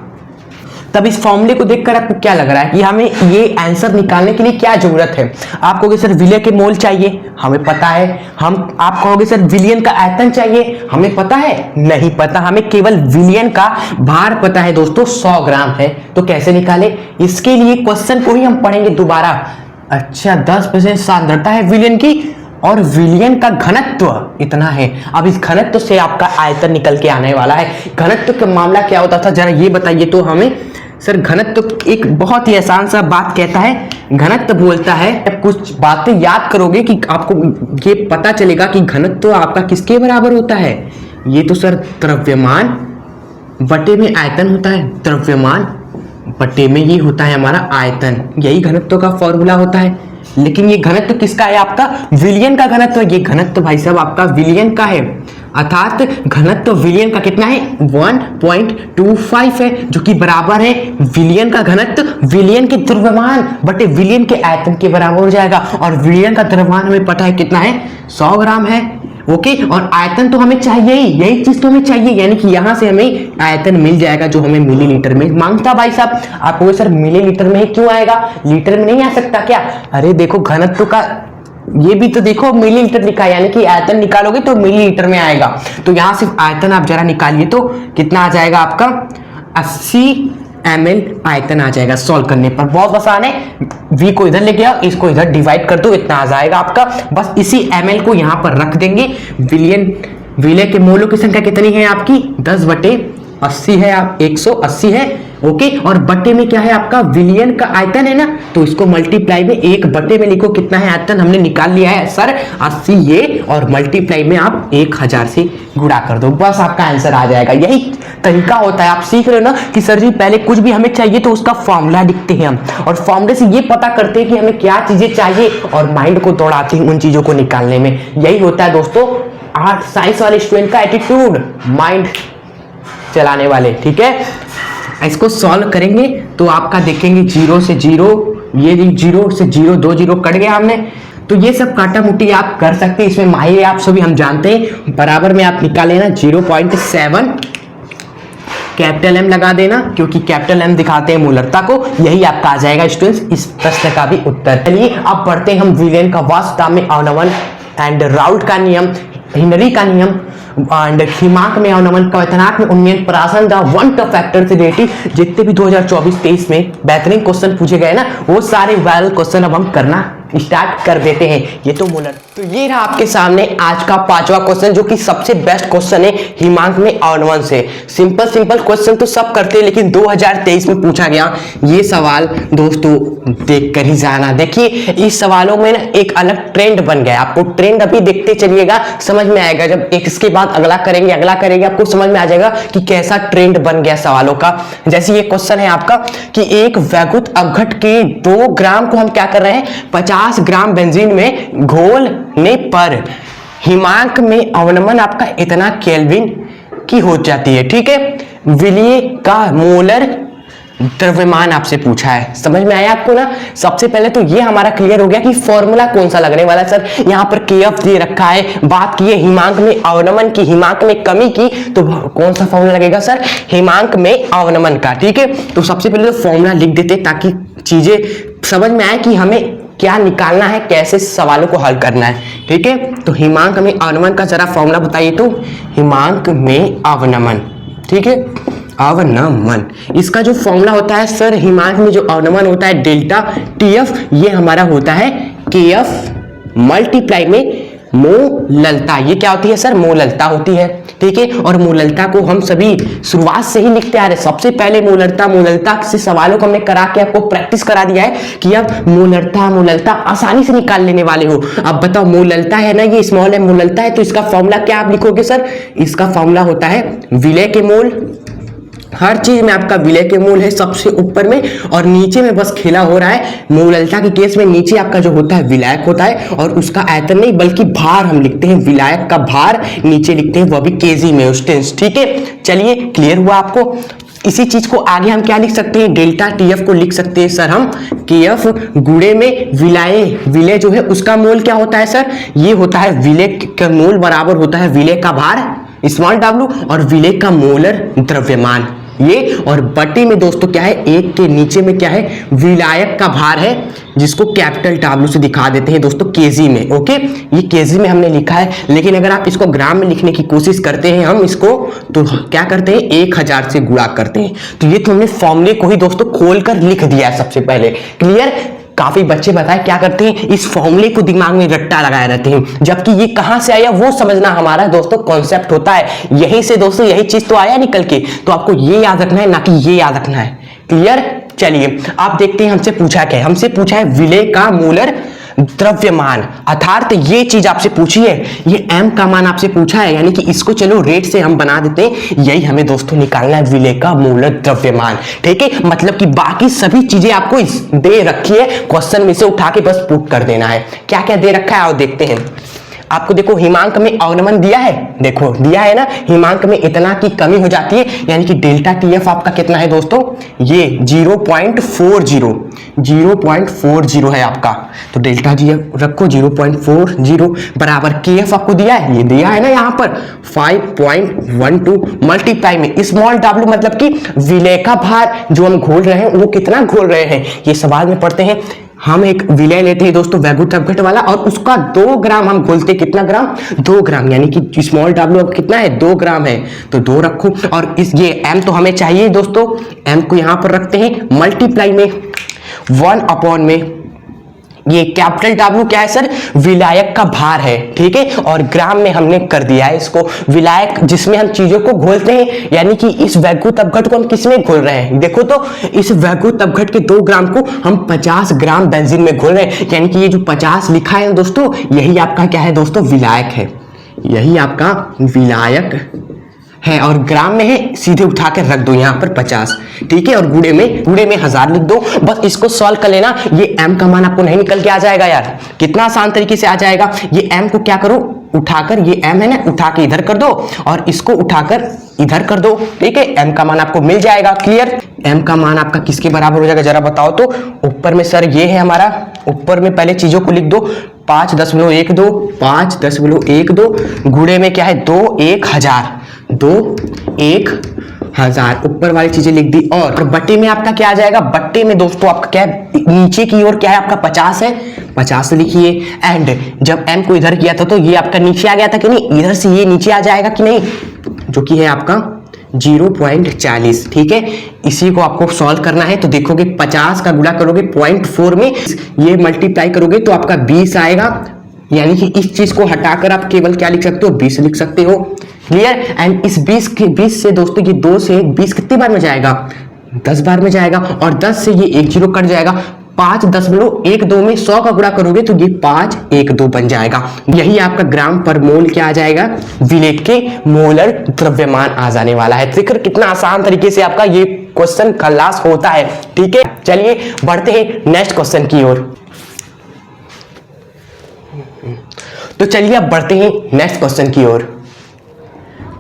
तब इस फॉर्मूले को देखकर आपको क्या लग रहा है कि हमें ये आंसर निकालने के लिए क्या जरूरत है? आप कहोगे सर विलय के मोल चाहिए, हमें पता है। आप कहोगे सर विलियन का आयतन चाहिए, हमें पता है। नहीं पता, हमें केवल विलियन का भार पता है दोस्तों, 100 ग्राम है। तो कैसे निकाले? इसके लिए क्वेश्चन को ही हम पढ़ेंगे दोबारा। अच्छा, 10% सांद्रता है विलियन की, और विलियन का घनत्व इतना है। अब इस घनत्व से आपका आयतन निकल के आने वाला है। घनत्व का मामला क्या होता था जरा ये बताइए तो हमें। सर घनत्व एक बहुत ही आसान सा बात कहता है। घनत्व बोलता है, अब कुछ बातें याद करोगे कि आपको ये पता चलेगा कि घनत्व आपका किसके बराबर होता है। ये तो सर द्रव्यमान बटे में आयतन होता है। द्रव्यमान बटे में ये होता है हमारा आयतन, यही घनत्व का फॉर्मूला होता है। लेकिन ये घनत्व किसका है? आपका विलियन का घनत्व। ये घनत्व भाई साहब आपका विलियन का है, अर्थात घनत्व विलियन का कितना है? 1.25 है, जो कि बराबर है विलियन का घनत्व विलियन के द्रव्यमान बटे विलियन के आयतन के बराबर हो जाएगा। और विलियन का द्रव्यमान हमें पता है कितना है? 100 ग्राम है। ओके, और आयतन तो हमें चाहिए ही, यही चीज तो हमें चाहिए, यानी कि यहां से हमें आयतन मिल जाएगा जो हमें मिलीलीटर में मांगता। भाई साहब आप कहोगे सर मिलीलीटर में क्यों आएगा, लीटर में नहीं आ सकता क्या? अरे देखो घनत्व का ये भी तो देखो मिलीलीटर लिखा है, यानी कि आयतन निकालोगे तो मिलीलीटर में आएगा। तो यहां से आयतन आप जरा निकालिए तो कितना आ जाएगा आपका? 80 ml आयतन आ जाएगा सॉल्व करने पर। बहुत आसान है, v को इधर लेके आओ, इसको इधर डिवाइड कर दो, इतना आ जाएगा आपका। बस इसी ml को यहां पर रख देंगे। विलय के मोलों की संख्या कितनी है आपकी? 10 बटे 80 है, आप 180 है। ओके, और बटे में क्या है आपका? विलियन का आयतन है ना, तो इसको मल्टीप्लाई में 1 बटे में लिखो। कितना है आयतन? हमने निकाल लिया है सर 80 ये, और मल्टीप्लाई में आप 1000 से गुणा कर दो, बस आपका आंसर आ जाएगा। यही तरीका होता है। आप सीख रहे हो ना कि सर जी पहले कुछ भी हमें चाहिए तो उसका फॉर्मूला लिखते हैं हम, और फॉर्मूले से ये पता करते हैं कि हमें क्या चीजें चाहिए, और माइंड को दौड़ाते हैं उन चीजों को निकालने में। यही होता है दोस्तों आर्ट साइंस वाले स्टूडेंट का एटीट्यूड, माइंड चलाने वाले, ठीक है। इसको सॉल्व करेंगे तो आपका देखेंगे 0 से 0, ये 0 से 0 2 0 कट गया हमने। तो ये सब काटा मुट्टी आप कर सकते हैं, इसमें माहिर आप सभी हम जानते हैं। बराबर में आप निकाल लेना 0.7, कैपिटल M लगा देना, क्योंकि कैपिटल M दिखाते हैं मोलरता को। यही आपका आ जाएगा स्टूडेंट्स इस प्रश्न का भी उत्तर। चलिए अब पढ़ते हैं हम विलियन का वास्तव में अवनवन एंड राउल्ट का नियम। हेनरी का नियम एंड हिमांक में अवनमन, क्वथनांक में उन्नयन, प्राशन द वन टफ फैक्टर से रिलेटेड जितने भी 2024-23 में बेहतरीन क्वेश्चन पूछे गए ना, वो सारे वायरल क्वेश्चन अब हम करना स्टार्ट कर देते हैं। ये तो मूलर, तो ये रहा आपके सामने आज का 5वां क्वेश्चन, जो कि सबसे बेस्ट क्वेश्चन है हिमांक में अवनमन से। सिंपल क्वेश्चन तो सब करते हैं, लेकिन 2023 में पूछा गया ये सवाल दोस्तों, देख कर ही जाना। देखिए इस सवालों में ना एक अलग ट्रेंड बन गया, आपको ट्रेंड अभी देखते चलिएगा, समझ में आएगा। जब एक इसके बाद अगला करेंगे आपको समझ में आ जाएगा कि कैसा ट्रेंड बन गया सवालों का। जैसे ये क्वेश्चन है आपका कि एक वैद्युत अपघट के 2 ग्राम को हम क्या कर रहे हैं, 50 ग्राम बेंजीन में घोलने पर हिमांक में अवनमन आपका इतना केल्विन की हो जाती है। ठीक है, विलीय का मोलर द्रव्यमान आपसे पूछा है, समझ में आया आपको ना। सबसे पहले तो ये हमारा क्लियर हो गया कि फॉर्मूला कौन सा लगने वाला है। सर यहाँ पर केएफ दे रखा है, बात की है हिमांक में अवनमन की, हिमांक में कमी की, तो कौन सा फॉर्मूला लगेगा सर, हिमांक में अवनमन का। ठीक है, तो सबसे पहले तो फॉर्मूला लिख देते ताकि चीजें समझ में आए कि हमें क्या निकालना है, कैसे सवालों को हल करना है। ठीक है, तो हिमांक में अवनमन का जरा फॉर्मूला बताइए। तो हिमांक में अवनमन, ठीक है, अवनमन, इसका जो फॉर्मूला होता है सर, हिमांक में जो अवनमन होता है डेल्टा टीएफ, ये हमारा होता है केएफ मल्टीप्लाई में मोललता। ये क्या होती है सर, मोललता होती है। ठीक है, और मोललता को हम सभी शुरुआत से ही लिखते आ रहे हैं। सबसे पहले मोललता से सवालों को हमने करा के आपको प्रैक्टिस करा दिया है कि अब मोललता आसानी से निकाल लेने वाले हो। अब बताओ मोललता है ना, ये स्मॉल है, मोललता है, तो इसका फॉर्मूला क्या आप लिखोगे सर, इसका फॉर्मूला होता है विलय के मोल। हर चीज में आपका विलय के मोल है सबसे ऊपर में, और नीचे में बस खेला हो रहा है। मोललता के केस में नीचे आपका जो होता है विलायक होता है, और उसका आयतन नहीं बल्कि भार हम लिखते हैं, विलायक का भार नीचे लिखते हैं, वह भी केजी में उस्टेंस। ठीक है, चलिए क्लियर हुआ आपको। इसी चीज को आगे हम क्या लिख सकते हैं, डेल्टा टीएफ को लिख सकते हैं सर हम केएफ गुणे में विलय जो है उसका मोल क्या होता है सर, ये होता है विलय का मोल बराबर होता है विलय का भार स्मॉल डब्ल्यू और विलय का मोलर द्रव्यमान ये, और बटी में दोस्तों क्या है, एक के नीचे में क्या है, विलायक का भार है, जिसको कैपिटल डब्ल्यू से दिखा देते हैं दोस्तों केजी में। ओके, ये केजी में हमने लिखा है, लेकिन अगर आप इसको ग्राम में लिखने की कोशिश करते हैं हम इसको, तो क्या करते हैं 1000 से गुणा करते हैं। तो ये तो हमने फॉर्मूले को ही दोस्तों खोलकर लिख दिया है सबसे पहले। क्लियर, काफी बच्चे बताए क्या करते हैं, इस फॉर्मूले को दिमाग में रट्टा लगाए रहते हैं, जबकि ये कहां से आया वो समझना हमारा दोस्तों कॉन्सेप्ट होता है। यहीं से दोस्तों यही चीज तो आया निकल के, तो आपको ये याद रखना है, ना कि ये याद रखना है। क्लियर, चलिए आप देखते हैं हमसे पूछा क्या है। हमसे पूछा है विलय का मोलर द्रव्यमान, अर्थात ये चीज आपसे पूछी है, ये m का मान आपसे पूछा है, यानी कि इसको चलो रेट से हम बना देते हैं, यही हमें दोस्तों निकालना है विलय का मोलर द्रव्यमान। ठीक है, मतलब कि बाकी सभी चीजें आपको दे रखी है, क्वेश्चन में से उठा के बस पुट कर देना है। क्या क्या दे रखा है आओ देखते हैं। आपको देखो हिमांक में अवनमन दिया है, देखो दिया है ना, हिमांक में इतना की कमी हो जाती है, यानी कि डेल्टा टीएफ आपका कितना है दोस्तों, ये 0.40 है आपका। तो डेल्टा जी रखो 0.40 बराबर केएफ आपको दिया है, ये दिया है ना यहाँ पर 5.12 मल्टीप्लाई में स्मॉल डब्ल्यू, मतलब कि विलय का भार जो हम घोल रहे हैं वो कितना घोल रहे हैं, ये सवाल में पढ़ते हैं। हम एक विलय लेते हैं दोस्तों वैद्युत अपघट वाला, और उसका 2 ग्राम हम घोलते, कितना ग्राम, 2 ग्राम, यानी कि स्मॉल डब्ल्यू अब कितना है, 2 ग्राम है, तो 2 रखो। और इस ये एम तो हमें चाहिए दोस्तों, एम को यहां पर रखते हैं मल्टीप्लाई में 1 में ये कैपिटल डब्ल्यू क्या है सर, विलायक का भार है। ठीक है, और ग्राम में हमने कर दिया है इसको विलायक, जिसमें हम चीजों को घोलते हैं, यानी कि इस वैद्युत अपघट को हम किसमें घोल रहे हैं, देखो तो इस वैद्युत अपघट के 2 ग्राम को हम 50 ग्राम बेंजीन में घोल रहे हैं, यानी कि ये जो 50 लिखा है दोस्तों, यही आपका क्या है दोस्तों, विलायक है, यही आपका विलायक है, और ग्राम में है, सीधे उठा के रख दो यहाँ पर 50। ठीक है, और गुणे में 1000 लिख दो, बस इसको सॉल्व कर लेना। ये m का मान आपको नहीं निकल के आ जाएगा यार, कितना आसान तरीके से आ जाएगा। ये m को क्या करो, उठाकर, ये m है ना, उठा के इधर कर दो, और इसको उठाकर इधर कर दो। ठीक है, m का मान आपको मिल जाएगा। क्लियर, m का मान आपका किसके बराबर हो जाएगा जरा बताओ तो। ऊपर में सर ये है हमारा, ऊपर में पहले चीजों को लिख दो, 5.12 गुणे में क्या है 2 1000 1000 ऊपर वाली चीजें लिख दी। और बट्टे में आपका क्या आ जाएगा, बट्टे में दोस्तों आपका क्या है, नीचे की ओर क्या है आपका 50 है, 50 लिखिए। एंड जब m को इधर किया था तो ये आपका नीचे आ गया था कि नहीं, इधर से ये नीचे आ जाएगा कि नहीं, जो कि है आपका 0.40। ठीक है, इसी को आपको सॉल्व करना है। तो देखोगे 50 का गुणा करोगे 0.4 में, ये मल्टीप्लाई करोगे तो आपका 20 आएगा। यानी कि इस चीज को हटाकर आप केवल क्या लिख सकते हो, 20 लिख सकते हो। क्लियर। एंड इस 20 से दोस्तों ये 2 से 20 कितनी बार में जाएगा, 10 बार में जाएगा। और 10 से ये 1 0 कट जाएगा, 5.12 में 100 का गुणा करोगे तो ये 512 बन जाएगा। यही आपका ग्राम पर मोल क्या आ जाएगा, विलेय के मोलर द्रव्यमान आ जाने वाला है। देखिए कितना आसान तरीके से आपका ये क्वेश्चन खलास होता है। ठीक है, चलिए बढ़ते हैं नेक्स्ट क्वेश्चन की ओर। तो चलिए अब बढ़ते हैं नेक्स्ट क्वेश्चन की ओर।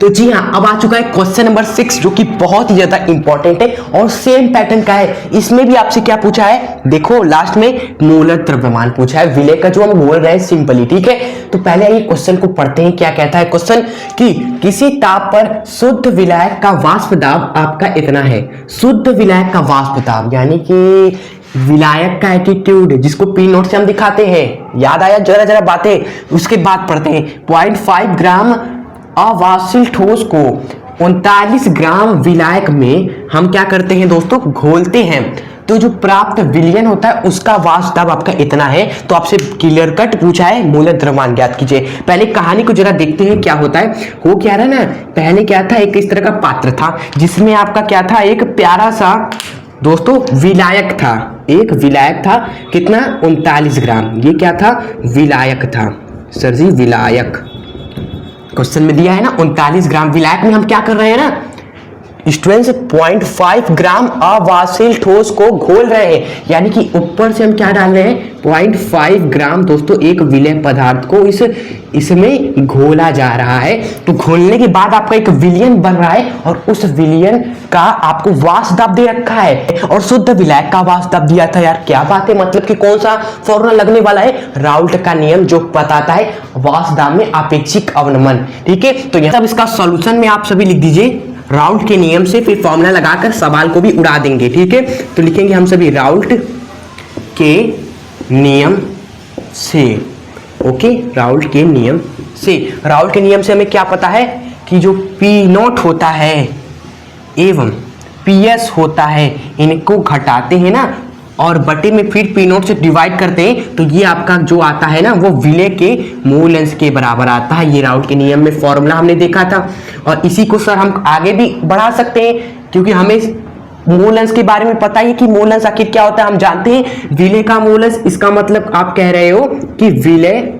तो जी हाँ, अब आ चुका है क्वेश्चन नंबर 6, जो कि बहुत ही ज्यादा इंपॉर्टेंट है और सेम पैटर्न का है। इसमें भी आपसे क्या पूछा है, देखो लास्ट में मोलर द्रव्यमान पूछा है, विलेय का जो हम बोल रहे हैं सिंपली। ठीक है, तो पहले ये क्वेश्चन को पढ़ते हैं। क्या कहता है क्वेश्चन कि किसी ताप पर शुद्ध विलायक का वाष्प दाब आपका इतना है। शुद्ध विलायक का वाष्प दाब यानी कि विलायक का एटीट्यूड, जिसको पी नोट से हम दिखाते हैं। याद आया जरा जरा बातें, उसके बाद पढ़ते हैं। 0.5 ग्राम अवाष्पशील ठोस को 39 ग्राम विलायक में हम क्या करते हैं दोस्तों, घोलते हैं। तो जो प्राप्त विलयन होता है उसका वाष्प दाब आपका इतना है। तो आपसे क्लियर कट पूछा है मोलर द्रव्यमान ज्ञात कीजिए। पहले कहानी को जरा देखते हैं क्या होता है। हो क्या रहा ना, पहले क्या था, एक इस तरह का पात्र था जिसमें आपका क्या था, एक प्यारा सा दोस्तों विलायक था। एक विलायक था, कितना, 39 ग्राम। ये क्या था, विलायक था। सर जी विलायक क्वेश्चन में दिया है ना 39 ग्राम। विलायक में हम क्या कर रहे हैं ना स्टूडेंट्स, 0.5 ग्राम अवाष्पशील ठोस को घोल रहे हैं। यानी कि ऊपर से हम क्या डाल रहे हैं, 0.5 ग्राम दोस्तों एक विलेय पदार्थ को इसमें घोला जा रहा है। तो घोलने के बाद आपका एक विलयन बन रहा है और उस विलयन का आपको वाष्प दाब दे रखा है और शुद्ध विलायक का वाष्प दाब दिया था। यार क्या बात है, मतलब कि कौन सा फॉर्मूला लगने वाला है, राउल्ट का नियम, जो बताता है वाष्प दाब में आपेक्षिक अवनमन। ठीक है, तो यह सब इसका सॉल्यूशन में आप सभी लिख दीजिए राउल्ट के नियम से, फिर फॉर्मूला लगाकर सवाल को भी उड़ा देंगे। ठीक है, तो लिखेंगे हम सभी राउल्ट के नियम से। ओके, राउल्ट के नियम से। राउल्ट के नियम से हमें क्या पता है कि जो पी नोट होता है एवं पीएस होता है, इनको घटाते हैं ना और बटे में फिर पी नोट से डिवाइड करते हैं, तो ये आपका जो आता है ना वो विलेय के मोल अंश के बराबर आता है। ये राउल्ट के नियम में फॉर्मूला हमने देखा था और इसी को सर हम आगे भी बढ़ा सकते हैं, क्योंकि हमें मोल अंश के बारे में पता है कि मोल अंश आखिर क्या होता है। हम जानते हैं विलेय का मोल अंश, इसका मतलब आप कह रहे हो कि विलेय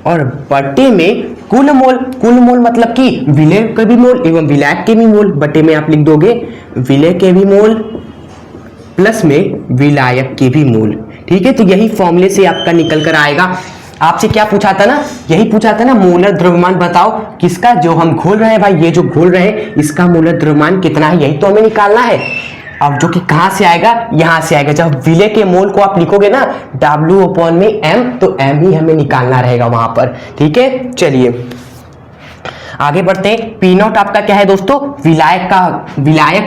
और बटे में कुल मोल। कुल मोल मतलब कि विलेय के भी मोल एवं विलायक के भी मोल। बटे में आप लिख दोगे विलेय के भी मोल प्लस में विलायक के भी मोल। ठीक है, तो यही फॉर्मूले से आपका निकल कर आएगा। आपसे क्या पूछा था ना, यही पूछा था ना, मोलर द्रव्यमान बताओ किसका, जो हम घोल रहे हैं भाई, ये जो घोल रहे हैं इसका मोलर द्रव्यमान कितना है, यही तो हमें निकालना है। अब जो कि कहां से आएगा, यहां से आएगा। जब विलेय के मोल को आप लिखोगे ना W/m, तो m ही हमें निकालना रहेगा वहां पर। ठीक है, चलिए आगे बढ़ते हैं। पी नोट आपका क्या है दोस्तों, विलायक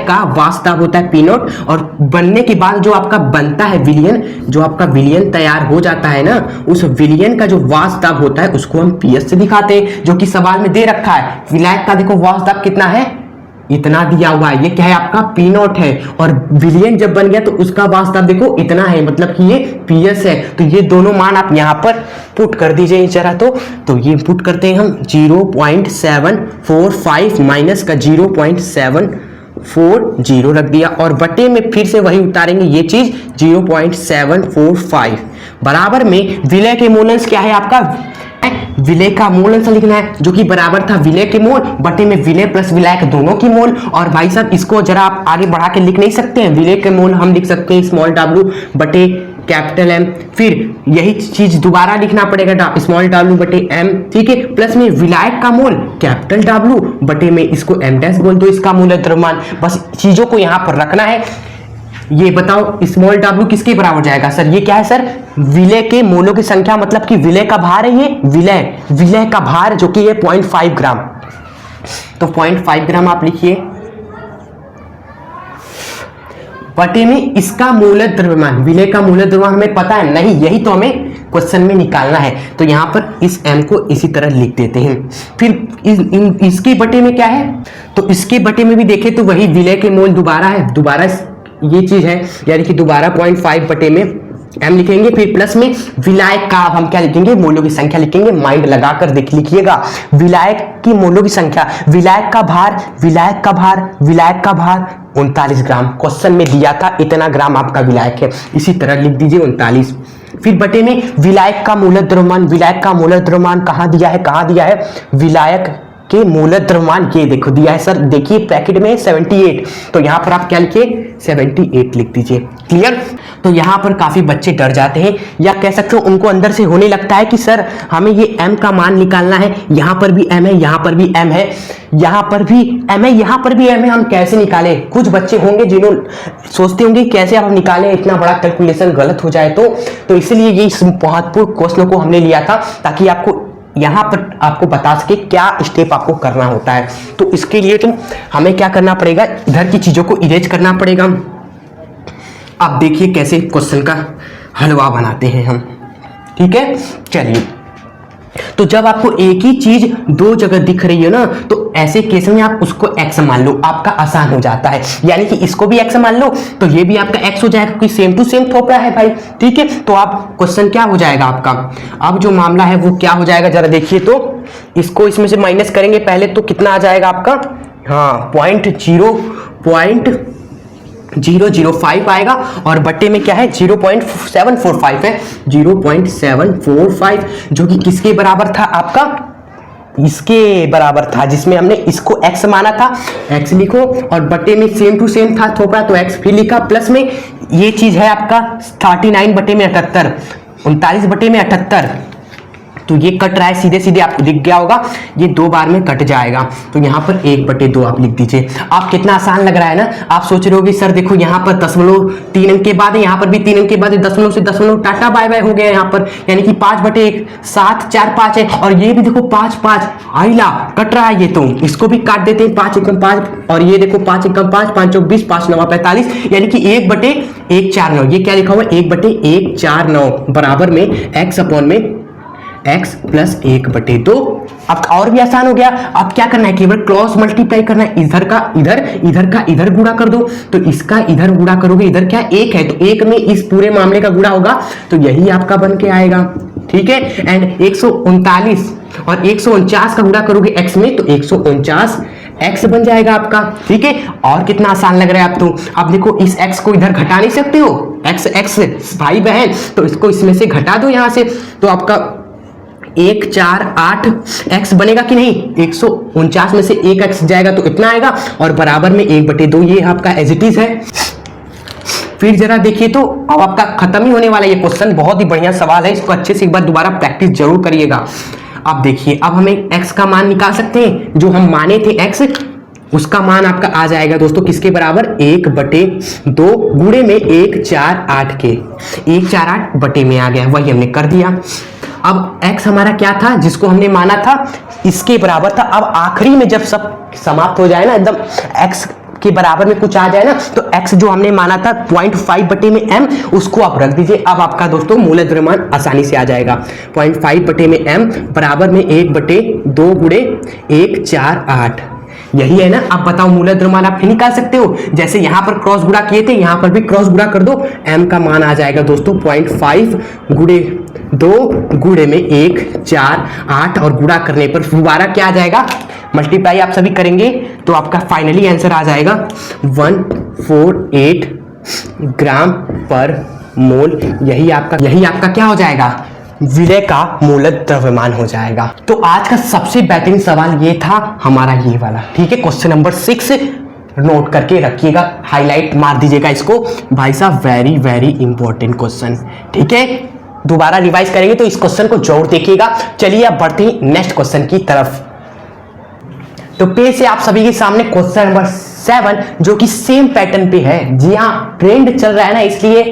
का वाष्प दाब होता है पी नोट, और बनने के बाद जो आपका बनता है विलयन, जो आपका विलयन तैयार हो जाता है ना, उस विलयन का जो वाष्प दाब होता है उसको हम पीएस से दिखाते हैं, जो कि सवाल में दे रखा है। विलायक का देखो वाष्प दाब कितना है, इतना दिया हुआ है, ये क्या है आपका पी नोट है, और विलयन जब बन गया तो उसका वाष्प दाब देखो इतना है, मतलब कि ये पीएस है। तो ये दोनों मान आप यहां पर पुट कर दीजिए जरा। तो ये पुट करते हैं हम 0.745 माइनस का 0.740 रख दिया, और बटे में फिर से वही उतारेंगे ये चीज 0.745 बराबर में विलेय के मोल अंश क्या है आपका, विलेय का मोल अंश लिखना है, जो कि बराबर था विलेय के मोल बटे में विलेय प्लस विलायक दोनों की मोल। और भाई साहब इसको जरा आप आगे बढ़ा के लिख नहीं सकते हैं, विलेय के मोल हम लिख सकते हैं स्मॉल w बटे कैपिटल M, फिर यही चीज दोबारा लिखना पड़ेगा स्मॉल w बटे m, ठीक है, प्लस में विलायक का मोल कैपिटल W बटे में इसको m डैश बोल दो, इसका मोल द्रव्यमान। बस चीजों को यहां पर रखना है। ये बताओ स्मॉल w किसके बराबर जाएगा सर, ये क्या है सर, विलेय के मोलों की संख्या, मतलब कि विलेय का भार है, ये विलेय का भार जो कि ये 0.5 ग्राम। तो 0.5 ग्राम आप लिखिए बटे में इसका मूलक द्रव्यमान, विलय का मूलक द्रव्यमान हमें पता है नहीं, यही तो हमें क्वेश्चन में निकालना है। तो यहाँ पर इस m को इसी तरह लिख देते हैं। फिर इसके बटे में क्या है, तो इसके बटे में भी देखें तो वही विलय के मोल दोबारा है, दोबारा ये चीज है, यानी कि दोबारा 0.5 बटे में m लिखेंगे। फिर प्लस में विलायक का अब हम क्या लिखेंगे, मोलों की संख्या लिखेंगे। माइंड लगाकर देख लिखिएगा, विलायक की मोलों की संख्या, विलायक का भार, विलायक का भार, विलायक का भार 39 ग्राम। क्वेश्चन में दिया था इतना ग्राम आपका विलायक है, इसी तरह लिख दीजिए 39। फिर बटे में विलायक का मूलक द्रव्यमान, विलायक का मूलक द्रव्यमान कहाँ दिया है, कहाँ दिया है, विलायक के मूलक द्रव्यमान ये देखो दिया है सर, देखिए ब्रैकेट में 78, तो यहाँ पर आप क्या लिखिए 78 लिख दीजिए। क्लियर। तो यहाँ पर काफी बच्चे डर जाते हैं, या कह सकते हो उनको अंदर से होने लगता है कि सर हमें ये m का मान निकालना है, यहाँ पर भी m है, यहाँ पर भी m है, यहाँ पर भी m है, यहाँ पर भी m है, हम कैसे निकालें। कुछ बच्चे होंगे जिन्होंने सोचते होंगे कैसे आप निकालें, इतना बड़ा कैलकुलेशन गलत हो जाए तो इसलिए ये इस महत्वपूर्ण क्वेश्चन को हमने लिया था ताकि आपको यहाँ पर आपको बता सके क्या स्टेप आपको करना होता है। तो इसके लिए तो हमें क्या करना पड़ेगा, इधर की चीजों को इरेज करना पड़ेगा। अब देखिए कैसे क्वेश्चन का हलवा बनाते हैं हम, ठीक है। चलिए, तो जब आपको एक ही चीज दो जगह दिख रही है ना, तो ऐसे केस में आप उसको x मान लो, आपका आसान हो जाता है। यानी कि इसको भी x मान लो तो ये भी आपका x हो जाएगा, क्योंकि सेम टू सेम थोपड़ा है भाई, ठीक है। तो आप क्वेश्चन क्या हो जाएगा आपका, अब जो मामला है वो क्या हो जाएगा, जरा देखिए। तो इसको इसमें से माइनस करेंगे पहले, तो कितना आ जाएगा आपका, हाँ 0.005 आएगा, और बट्टे में क्या है 0.745 है, 0.745, जो कि किसके बराबर था आपका, इसके बराबर था, जिसमें हमने इसको x माना था, x लिखो, और बट्टे में सेम टू सेम था थोपड़ा तो x फिर लिखा, प्लस में ये चीज है आपका 39 बटे में 78, 39 बटे में 78, तो ये कट रहा है सीधे सीधे, आपको दिख गया होगा, ये दो बार में कट जाएगा, तो यहाँ पर 1/2 आप लिख दीजिए। आप कितना आसान लग रहा है ना। आप सोच रहे होगे सर देखो यहाँ पर दशमलव 3 अंक के बाद है, यहाँ पर भी 3 अंक के बाद है, दशमलव से दशमलव टाटा बाय बाय हो गया यहाँ पर, यानी कि 5/1 7 4 5 है, और ये भी देखो 5 5 आइला कट रहा है, ये तो इसको भी काट देते हैं, 5 एकम 5, और ये देखो 5 एकम 5, 5 चौक 20, 5 9 45, यानी कि 1/149, ये क्या लिखा हुआ है 1/149 बराबर में x अपॉन में x प्लस 1/2। अब और भी आसान हो गया। अब क्या करना है, केवल क्रॉस मल्टीप्लाई करना है, इधर का इधर, इधर का इधर गुणा कर दो, तो इसका इधर गुणा करोगे, इधर क्या 1 है तो 1 में इस पूरे मामले का गुणा होगा, तो यही आपका बन के आएगा, ठीक है। एंड 139 और 149 का गुणा करोगे x में, तो 149 x बन जाएगा आपका, ठीक है। और कितना आसान लग रहा है आप तो। अब देखो इस x को इधर घटा नहीं सकते हो, x भाई बहन, तो इसको इसमें से घटा दो यहाँ से, तो आपका 148 x बनेगा कि नहीं, 149 में से 1 x जाएगा तो इतना आएगा, और बराबर में 1/2, ये आपका एज इट इज है। फिर जरा देखिए, तो अब आपका खत्म ही होने वाला ये क्वेश्चन, बहुत ही बढ़िया सवाल है, इसको अच्छे से एक बार दोबारा प्रैक्टिस जरूर करिएगा। अब देखिए, अब हमें x का मान निकाल सकते हैं, जो हम माने थे x, उसका मान आपका आ जाएगा दोस्तों किसके बराबर, 1/2 गुणे में 148 के, 148 बटे में आ गया, वही हमने कर दिया। अब x हमारा क्या था, जिसको हमने माना था इसके बराबर था। अब आखिरी में जब सब समाप्त हो जाए ना, एकदम x के बराबर में कुछ आ जाए ना, तो x जो हमने माना था 0.5 बटे में m, उसको आप रख दीजिए। अब आपका दोस्तों मूलक द्रव्यमान आसानी से आ जाएगा, 0.5 बटे में m बराबर में 1/2 गुणे 148, यही है ना। अब बताओ मूलक द्रव्यमान आप निकाल सकते हो, जैसे यहां पर क्रॉस गुणा किए थे, यहां पर भी क्रॉस गुणा कर दो, m का मान आ जाएगा दोस्तों 0.5 गुणे 2 गुणे में 148, और गुणा करने पर दोबारा क्या आ जाएगा, मल्टीप्लाई आप सभी करेंगे तो आपका फाइनली आंसर आ जाएगा 148 ग्राम पर मोल। यही आपका क्या हो जाएगा, विलय का मूलक द्रव्यमान हो जाएगा। तो आज का सबसे बेहतरीन सवाल ये था हमारा ये वाला, ठीक है। क्वेश्चन नंबर 6 नोट करके रखिएगा, हाईलाइट मार दीजिएगा इसको भाई साहब, वेरी वेरी इंपॉर्टेंट क्वेश्चन, ठीक है। दोबारा रिवाइज करेंगे तो इस क्वेश्चन को जरूर देखिएगा। चलिए अब बढ़ते हैं नेक्स्ट क्वेश्चन की तरफ। तो पेज से आप सभी के सामने क्वेश्चन नंबर 7, जो कि सेम पैटर्न पे है। जी हाँ, ट्रेंड चल रहा है ना, इसलिए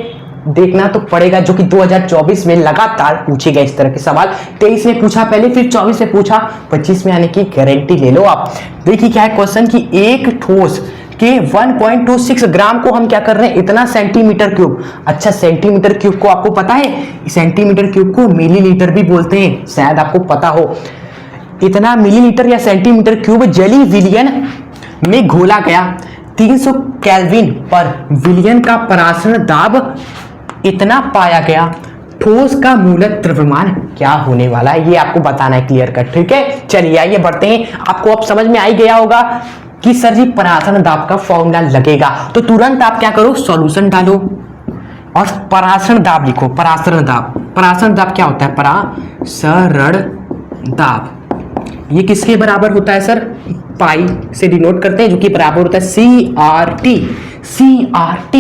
देखना तो पड़ेगा, जो कि 2024 में लगातार पूछे गए इस तरह के सवाल। 23 में पूछा पहले, फिर 24 में पूछा, 25 में आने की गारंटी ले लो आप। देखिए क्या है क्वेश्चन की, एक ठोस कि 1.26 ग्राम को हम क्या कर रहे हैं, इतना सेंटीमीटर क्यूब। अच्छा, सेंटीमीटर क्यूब को आपको पता है, सेंटीमीटर क्यूब को मिलीलीटर भी बोलते हैं, शायद आपको पता हो। इतना मिलीलीटर या सेंटीमीटर क्यूब जेली विलियन में घोला गया। 300 केल्विन पर विलियन का परासरण दाब इतना पाया गया। ठोस का मूलत द्रव्यमान क्या होने वाला है, ये आपको बताना है क्लियर कट। ठीक है, चलिए आइए बढ़ते हैं। आपको अब समझ में आ ही गया होगा कि सर जी परासरण दाब का फॉर्मूला लगेगा, तो तुरंत आप क्या करो, सॉल्यूशन डालो और परासरण दाब लिखो। परासरण दाब क्या होता है, परासरण दाब ये किसके बराबर होता है सर, पाई से डिनोट करते हैं, जो कि बराबर होता है CRT,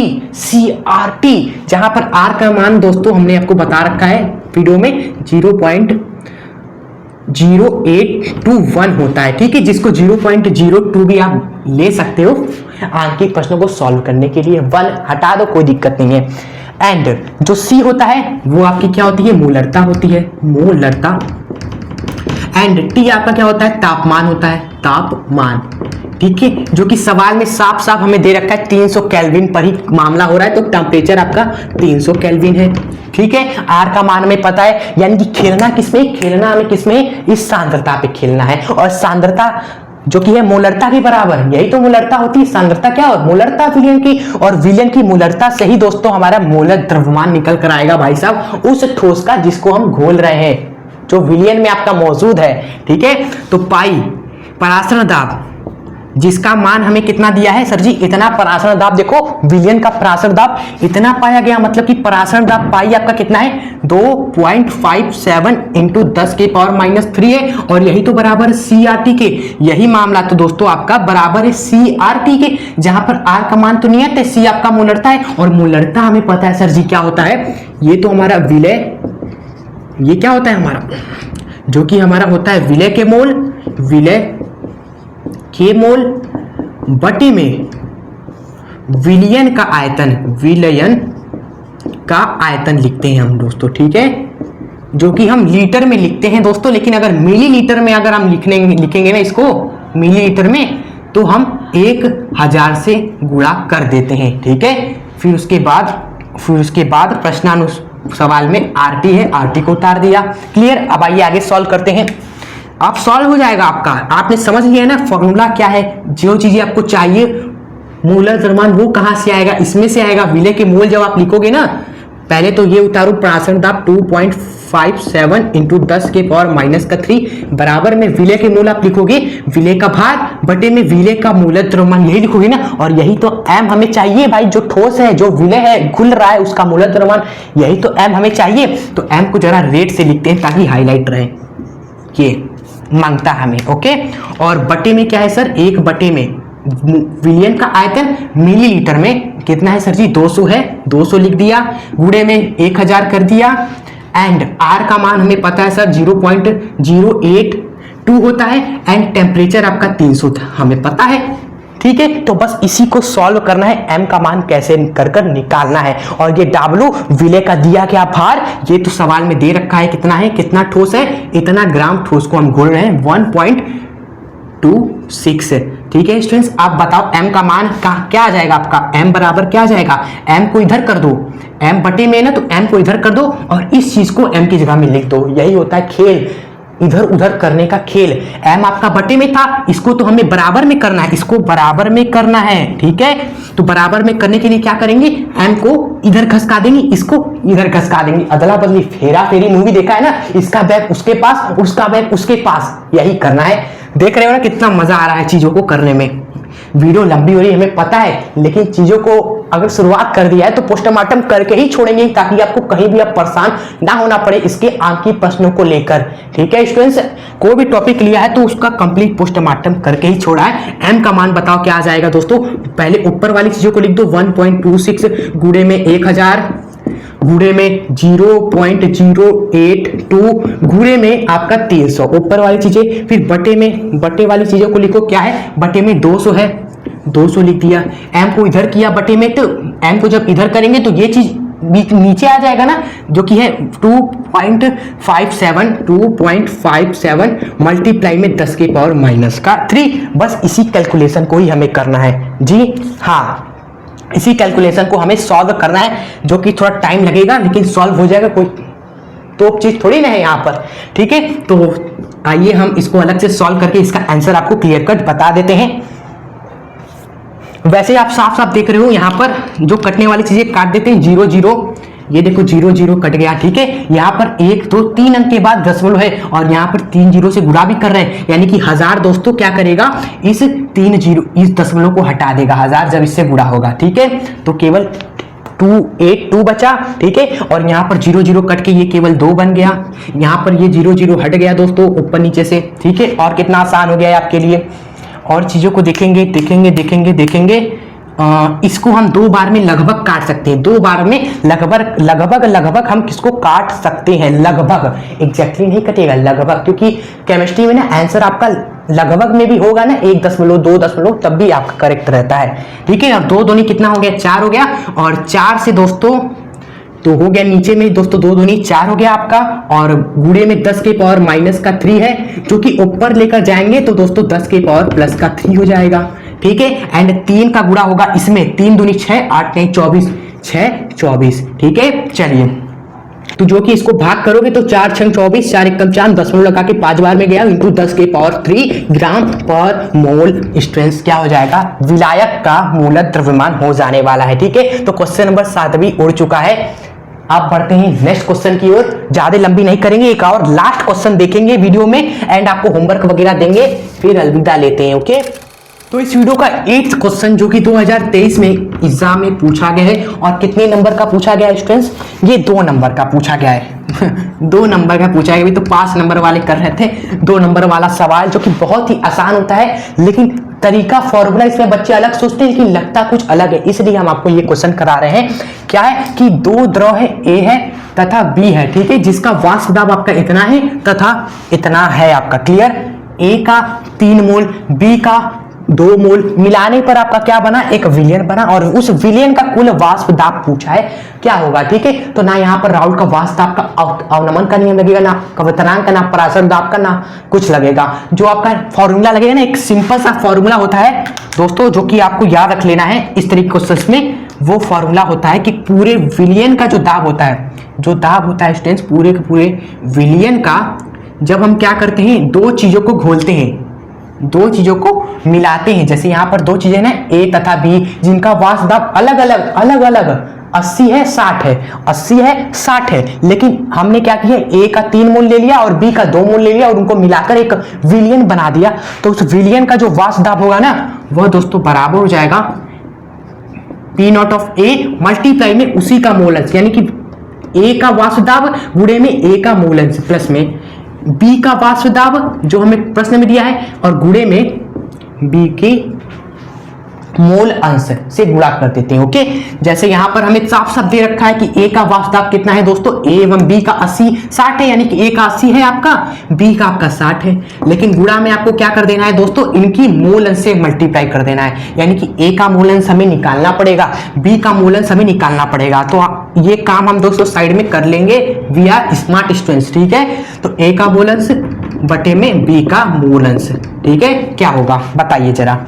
जहां पर R का मान दोस्तों हमने आपको बता रखा है वीडियो में 0.0821 होता है। ठीक है, जिसको 0.02 भी आप ले सकते हो आंकिक प्रश्नों को सॉल्व करने के लिए। 1 हटा दो, कोई दिक्कत नहीं है। एंड जो C होता है वो आपकी क्या होती है, मोलरता होती है, मोलरता। एंड T आपका क्या होता है, तापमान होता है, तापमान। ठीक है, जो कि सवाल में साफ साफ हमें दे रखा है 300 केल्विन पर ही मामला हो रहा है, तो टेम्परेचर आपका 300 केल्विन है। ठीक है, R का मान हमें पता है, यानी कि खेलना हमें किसमें, इस सांद्रता पे खेलना है। और सांद्रता जो कि है मोलरता के बराबर, यही तो मोलरता होती है। सांद्रता क्या हो, मोलरता विलयन की, और विलयन की मोलरता से ही दोस्तों हमारा मोलर द्रव्यमान निकल कर आएगा भाई साहब, उस ठोस का जिसको हम घोल रहे हैं, जो विलयन में आपका मौजूद है। ठीक है, तो पाई परासरण दाब, जिसका मान हमें कितना दिया है सर जी, इतना परासरण दाब। देखो विलयन का परासरण दाब इतना पाया गया, मतलब कि परासरण दाब पाई आपका कितना है, 2.57 इंटू 10 के पावर -3 है, और यही तो बराबर है CRT के। यही मामला तो दोस्तों आपका बराबर है CRT के, जहां पर R का मान तो नहीं है, C आपका मोलरता है, और मोलरता हमें पता है सर जी क्या होता है, ये तो हमारा विलय, ये क्या होता है हमारा, जो कि हमारा होता है विलय के मोल बटे में विलयन का आयतन लिखते हैं हम दोस्तों। ठीक है, जो कि हम लीटर में लिखते हैं दोस्तों, लेकिन अगर मिलीलीटर में अगर हम लिखेंगे ना इसको मिलीलीटर में, तो हम 1000 से गुणा कर देते हैं। ठीक है, फिर उसके बाद सवाल में RT है, RT को उतार दिया। क्लियर, अब आइए आगे सॉल्व करते हैं। आप सॉल्व हो जाएगा आपका, आपने समझ लिया ना फॉर्मूला क्या है, जो चीजें आपको चाहिए मोलर द्रव्यमान वो कहां से आएगा, इसमें से आएगा। विलय के मोल जब आप लिखोगे ना, पहले तो ये उतारो परासरण दाब 2.57 इंटू 10 के पावर -3 बराबर में विलय के मोल आप लिखोगे, विलय का भार बटे में विलय का मोलर द्रव्यमान, यही लिखोगे ना। और यही तो M हमें चाहिए भाई, जो ठोस है, जो विलय है, घुल रहा है, उसका मोलर द्रव्यमान, यही तो M हमें चाहिए। तो M को जरा रेट से लिखते हैं ताकि हाईलाइट रहे, ये मांगता हमें। ओके, और बटे में क्या है सर, 1 बटे में विलयन का आयतन मिलीलीटर में कितना है सर जी, 200 है, 200 लिख दिया, गुणे में 1000 कर दिया। एंड R का मान हमें पता है सर 0.082 होता है, एंड टेम्परेचर आपका 300 था, हमें पता है। ठीक है, तो बस इसी को सॉल्व करना है, M का मान कैसे कर निकालना है। और ये W विलय का दिया गया भार, ये तो सवाल में दे रखा है कितना है, कितना ठोस है, इतना ग्राम ठोस को हम घोल रहे हैं, 1.26। ठीक है स्टूडेंट्स, आप बताओ M का मान क्या आ जाएगा आपका, M बराबर क्या आ जाएगा, M को इधर कर दो, M बटे में ना, तो M को इधर कर दो और इस चीज को M की जगह में लिख दो। यही होता है खेल, इधर उधर करने का खेल। M आपका बटे में था, इसको तो हमें बराबर में करना है, इसको बराबर में करना है। ठीक है, तो बराबर में करने के लिए क्या करेंगे, M को इधर खसका देंगे, इसको इधर खसका देंगे, अदला बदली फेरा फेरी मूवी देखा है ना, इसका बैग उसके पास, उसका बैग उसके पास, यही करना है। देख रहे हो ना कितना मजा आ रहा है चीजों को करने में। वीडियो लंबी हो रही है हमें पता है, लेकिन चीजों को अगर शुरुआत कर दिया है तो पोस्टमार्टम करके ही छोड़ेंगे, ताकि आपको कहीं भी आप परेशान ना होना पड़े इसके आंकिक प्रश्नों को लेकर। ठीक है स्टूडेंट्स, कोई भी टॉपिक लिया है तो उसका कंप्लीट पोस्टमार्टम करके ही छोड़ा है। M का मान बताओ क्या आ जाएगा दोस्तों, पहले ऊपर वाली चीजों को लिख दो, 1.26 गुणे में 1000 गुणे में 0.082 गुणे में आपका 300, ऊपर वाली चीजें। फिर बटे वाली चीजों को लिखो, क्या है, बटे में 200 है, 200 लिख दिया। M को इधर किया बटे में, तो M को जब इधर करेंगे तो ये चीज नीचे आ जाएगा ना, जो कि है 2.57 मल्टीप्लाई में 10 की पावर माइनस का 3। बस इसी कैलकुलेशन को ही हमें करना है जी हाँ, इसी कैलकुलेशन को हमें सॉल्व करना है, जो कि थोड़ा टाइम लगेगा लेकिन सॉल्व हो जाएगा, कोई तो चीज थोड़ी ना है यहाँ पर। ठीक है, तो आइए हम इसको अलग से सॉल्व करके इसका आंसर आपको क्लियर कट बता देते हैं। वैसे आप साफ साफ देख रहे हो यहाँ पर जो कटने वाली चीजें काट देते हैं 0 0, ये देखो 0 0 कट गया। ठीक है, यहाँ पर 1 2 3 अंक के बाद दशमलव है और यहाँ पर 3 0 से गुणा भी कर रहे हैं, यानी कि 1000 दोस्तों क्या करेगा, इस 3 0 इस दशमलव को हटा देगा 1000 जब इससे गुणा होगा। ठीक है, तो केवल 282 बचा। ठीक है, और यहाँ पर 0 0 कट के ये केवल 2 बन गया, यहाँ पर ये 0 0 हट गया दोस्तों ऊपर नीचे से। ठीक है, और कितना आसान हो गया है आपके लिए। और चीजों को देखेंगे देखेंगे देखेंगे देखेंगे इसको हम 2 बार में लगभग काट सकते हैं, 2 बार में लगभग हम किसको काट सकते हैं, लगभग, एग्जैक्टली नहीं कटेगा, लगभग, क्योंकि केमिस्ट्री में ना आंसर आपका लगभग में भी होगा ना 1 दशमलव 2 दशमलव, तब भी आपका करेक्ट रहता है। ठीक है, और 2 दूनी कितना हो गया, 4 हो गया, और 4 से दोस्तों तो हो गया नीचे में दोस्तों 2 दूनी 4 हो गया आपका, और गुणे में 10 के पावर माइनस का 3 है, जो कि ऊपर लेकर जाएंगे तो दोस्तों 10 के पावर प्लस का 3 हो जाएगा। ठीक है, एंड 3 का गुणा होगा इसमें, 3 दूनी 6 8 नहीं 24, 6 24। ठीक है, चलिए तो जो कि इसको भाग करोगे तो 4 6 24, 4 1 4, दशमलव लगा के 5 बार में गया, इंटू 10 के पावर 3 ग्राम पर मोल स्ट्रेंथ क्या हो जाएगा, विलायक का मूलक द्रव्यमान हो जाने वाला है। ठीक है, तो क्वेश्चन नंबर 7 भी उड़ चुका है। आप बढ़ते हैं नेक्स्ट क्वेश्चन की ओर, ज्यादा लंबी नहीं करेंगे, एक और लास्ट क्वेश्चन देखेंगे वीडियो में एंड आपको होमवर्क वगैरह देंगे, फिर अलविदा लेते हैं। ओके, तो इस वीडियो का 8th क्वेश्चन जो कि 2023 में एग्जाम में पूछा गया है, और कितने नंबर का पूछा गया है स्टूडेंट्स, ये 2 नंबर का पूछा गया है 2 नंबर का पूछा गया, तो 5 नंबर वाले कर रहे थे, 2 नंबर वाला सवाल जो कि बहुत ही आसान होता है, लेकिन तरीका फॉर्मूला इसमें बच्चे अलग सोचते हैं लेकिन लगता कुछ अलग है, इसलिए हम आपको ये क्वेश्चन करा रहे हैं। क्या है कि 2 द्रव है, ए है तथा बी है। ठीक है, जिसका वाष्प दाब आपका इतना है तथा इतना है आपका, क्लियर। ए का 3 मोल, बी का 2 मोल, मिलाने पर आपका क्या बना, एक विलयन बना, और उस विलयन का कुल वाष्प दाब पूछा है क्या होगा। ठीक है, तो ना यहाँ पर राउल्ट का वाष्प दाब का अवनमन का नियम लगेगा, ना क्वथनांक का, ना पराशर दाब का, ना कुछ लगेगा। जो आपका फॉर्मूला लगेगा ना, एक सिंपल सा फॉर्मूला होता है दोस्तों, जो कि आपको याद रख लेना है इस तरीके क्वेश्चन में। वो फॉर्मूला होता है कि पूरे विलयन का जो दाब होता है, जो दाब होता है स्टूडेंट्स पूरे के पूरे विलयन का, जब हम क्या करते हैं, 2 चीजों को घोलते हैं, 2 चीजों को मिलाते हैं, जैसे यहाँ पर 2 चीजें ना ए तथा बी, जिनका वाष्प दाब अलग अलग 80 है 60 है, 80 है 60 है, लेकिन हमने क्या किया, ए का 3 मोल ले लिया और बी का 2 मोल ले लिया और उनको मिलाकर एक विलयन बना दिया। तो उस विलयन का जो वाष्प दाब होगा ना, वह दोस्तों बराबर हो जाएगा P0 ऑफ ए मल्टीप्लाई में उसी का मोलंश, यानी कि ए का वाष्प दाब गुणे में ए का मोलंश प्लस में बी का वाष्प दाब जो हमें प्रश्न में दिया है, और गुणे में बी की मोल अंश से गुणा कर देते हैं। ओके, जैसे यहां पर हमें साफ साफ दे रखा है कि ए का वाष्प दाब कितना है दोस्तों, ए एवं बी का 80 60 है, यानी कि ए का 80 है आपका, बी का आपका 60 है, लेकिन गुणा में आपको क्या कर देना है दोस्तों, इनकी मोल अंश से मल्टीप्लाई कर देना है, यानी कि ए का मोल अंश हमें निकालना पड़ेगा, बी का मोल अंश हमें निकालना पड़ेगा। तो ये काम हम दोस्तों साइड में कर लेंगे, वी आर स्मार्ट स्टूडेंट्स। ठीक है, तो ए का मोल अंश बटे में बी का मोल अंश, ठीक है, क्या होगा बताइए जरा।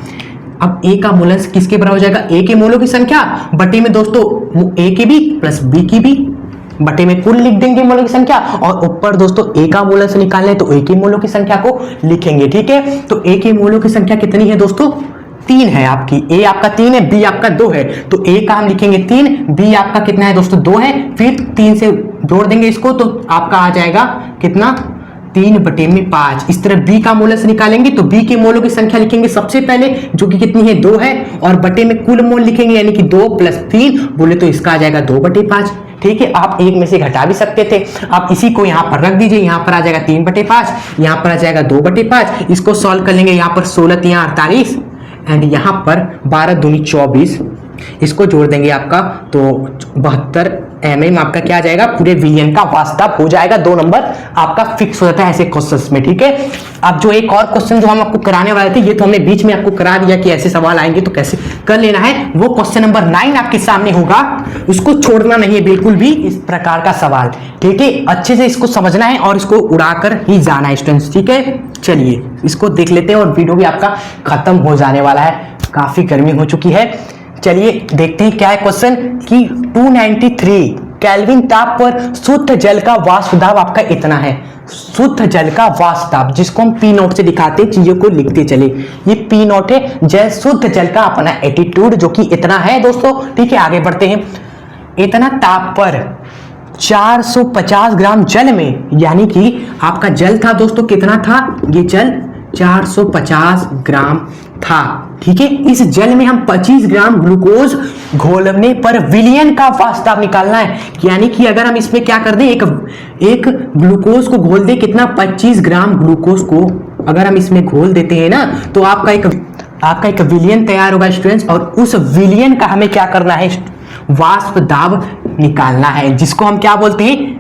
अब ए का मूलांश किसके बराबर हो जाएगा, ए के मोलों की संख्या बटे में दोस्तों ए की भी प्लस बी की भी, बटे में कुल लिख देंगे मोलों की संख्या, और ऊपर दोस्तों ए का मूलांश निकालना है तो ए के मोलों की संख्या को लिखेंगे। ठीक है, तो ए के मोलों की संख्या कितनी है दोस्तों, 3 है आपकी, ए आपका 3 है, बी आपका 2 है, तो ए का हम लिखेंगे 3, बी आपका कितना है दोस्तों 2 है, फिर 3 से जोड़ देंगे इसको तो आपका आ जाएगा कितना 3 बटे में 5। इस तरह बी का मोल से निकालेंगे तो बी के मोलों की संख्या लिखेंगे सबसे पहले, जो कि कितनी है 2 है, और बटे में कुल मोल लिखेंगे, यानी कि 2 प्लस 3 बोले तो इसका आ जाएगा 2 बटे 5। ठीक है, आप एक में से घटा भी सकते थे, आप इसी को यहाँ पर रख दीजिए, यहाँ पर आ जाएगा 3 बटे 5, यहाँ पर आ जाएगा 2 बटे 5। इसको सॉल्व कर लेंगे, यहाँ पर 16 3 48 एंड यहाँ पर 12 दूनी 24 इसको जोड़ देंगे आपका तो 72 mm आपका क्या आ जाएगा, पूरे विलियन का वास्तव हो जाएगा। 2 नंबर आपका फिक्स हो जाता है ऐसे क्वेश्चंस में, ठीक है। अब जो एक और क्वेश्चन जो हम आपको कराने वाले थे, ये तो हमने बीच में आपको करा दिया कि ऐसे सवाल आएंगे तो कैसे कर लेना है। वो क्वेश्चन नंबर 9 आपके सामने होगा, उसको छोड़ना नहीं है बिल्कुल भी, इस प्रकार का सवाल, ठीक है। अच्छे से इसको समझना है और इसको उड़ाकर ही जाना है स्टूडेंट्स, ठीक है। चलिए इसको देख लेते हैं और वीडियो भी आपका खत्म हो जाने वाला है, काफी गर्मी हो चुकी है। चलिए देखते हैं क्या है क्वेश्चन कि 293 केल्विन ताप पर शुद्ध जल का वाष्प दाब आपका इतना है। शुद्ध जल का वाष्प दाब, जिसको हम पी नोट से दिखाते हैं, चीजों को लिखते चले, ये पी नोट है, जल शुद्ध जल का अपना एटीट्यूड जो कि इतना है दोस्तों, ठीक है। आगे बढ़ते हैं। इतना ताप पर 450 ग्राम जल में, यानी कि आपका जल था दोस्तों कितना था, ये जल 450 ग्राम था, ठीक है। इस जल में हम 25 ग्राम ग्लूकोज घोलने पर विलियन का वाष्प दाब निकालना है। यानी कि अगर हम इसमें क्या कर दें, एक ग्लूकोज को घोल दें, कितना 25 ग्राम ग्लूकोज को अगर हम इसमें घोल देते हैं ना, तो आपका एक विलियन तैयार होगा स्टूडेंट्स। और उस विलियन का हमें क्या करना है, वाष्प दाब निकालना है, जिसको हम क्या बोलते हैं,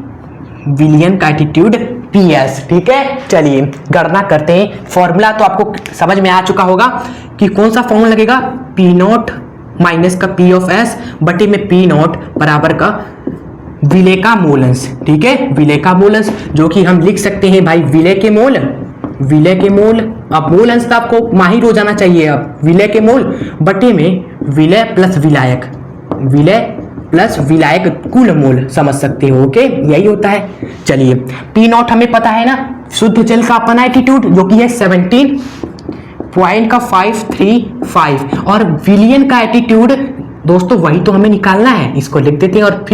विलियन का एटीट्यूड PS, ठीक है। चलिए गणना करते हैं। फॉर्मूला तो आपको समझ में आ चुका होगा कि कौन सा फॉर्मूला लगेगा, P नॉट माइनस का P ऑफ S बटे में P नॉट बराबर का विलेय का मोल अंश, ठीक है। विलेय का मोल अंश जो कि हम लिख सकते हैं भाई विलेय के मोल, अब मोल अंश तो आपको माहिर हो जाना चाहिए। अब विलेय के मोल बटे में विलेय प्लस विलायक, विलेय प्लस विलायक कुल मोल समझ सकते हो, ओके, यही होता है। चलिए P नॉट हमें पता है ना, शुद्ध जल का अपना एटीट्यूड जो कि है 17.535 और विलियन का एटीट्यूड दोस्तों वही तो हमें निकालना है, इसको लिख देते हैं और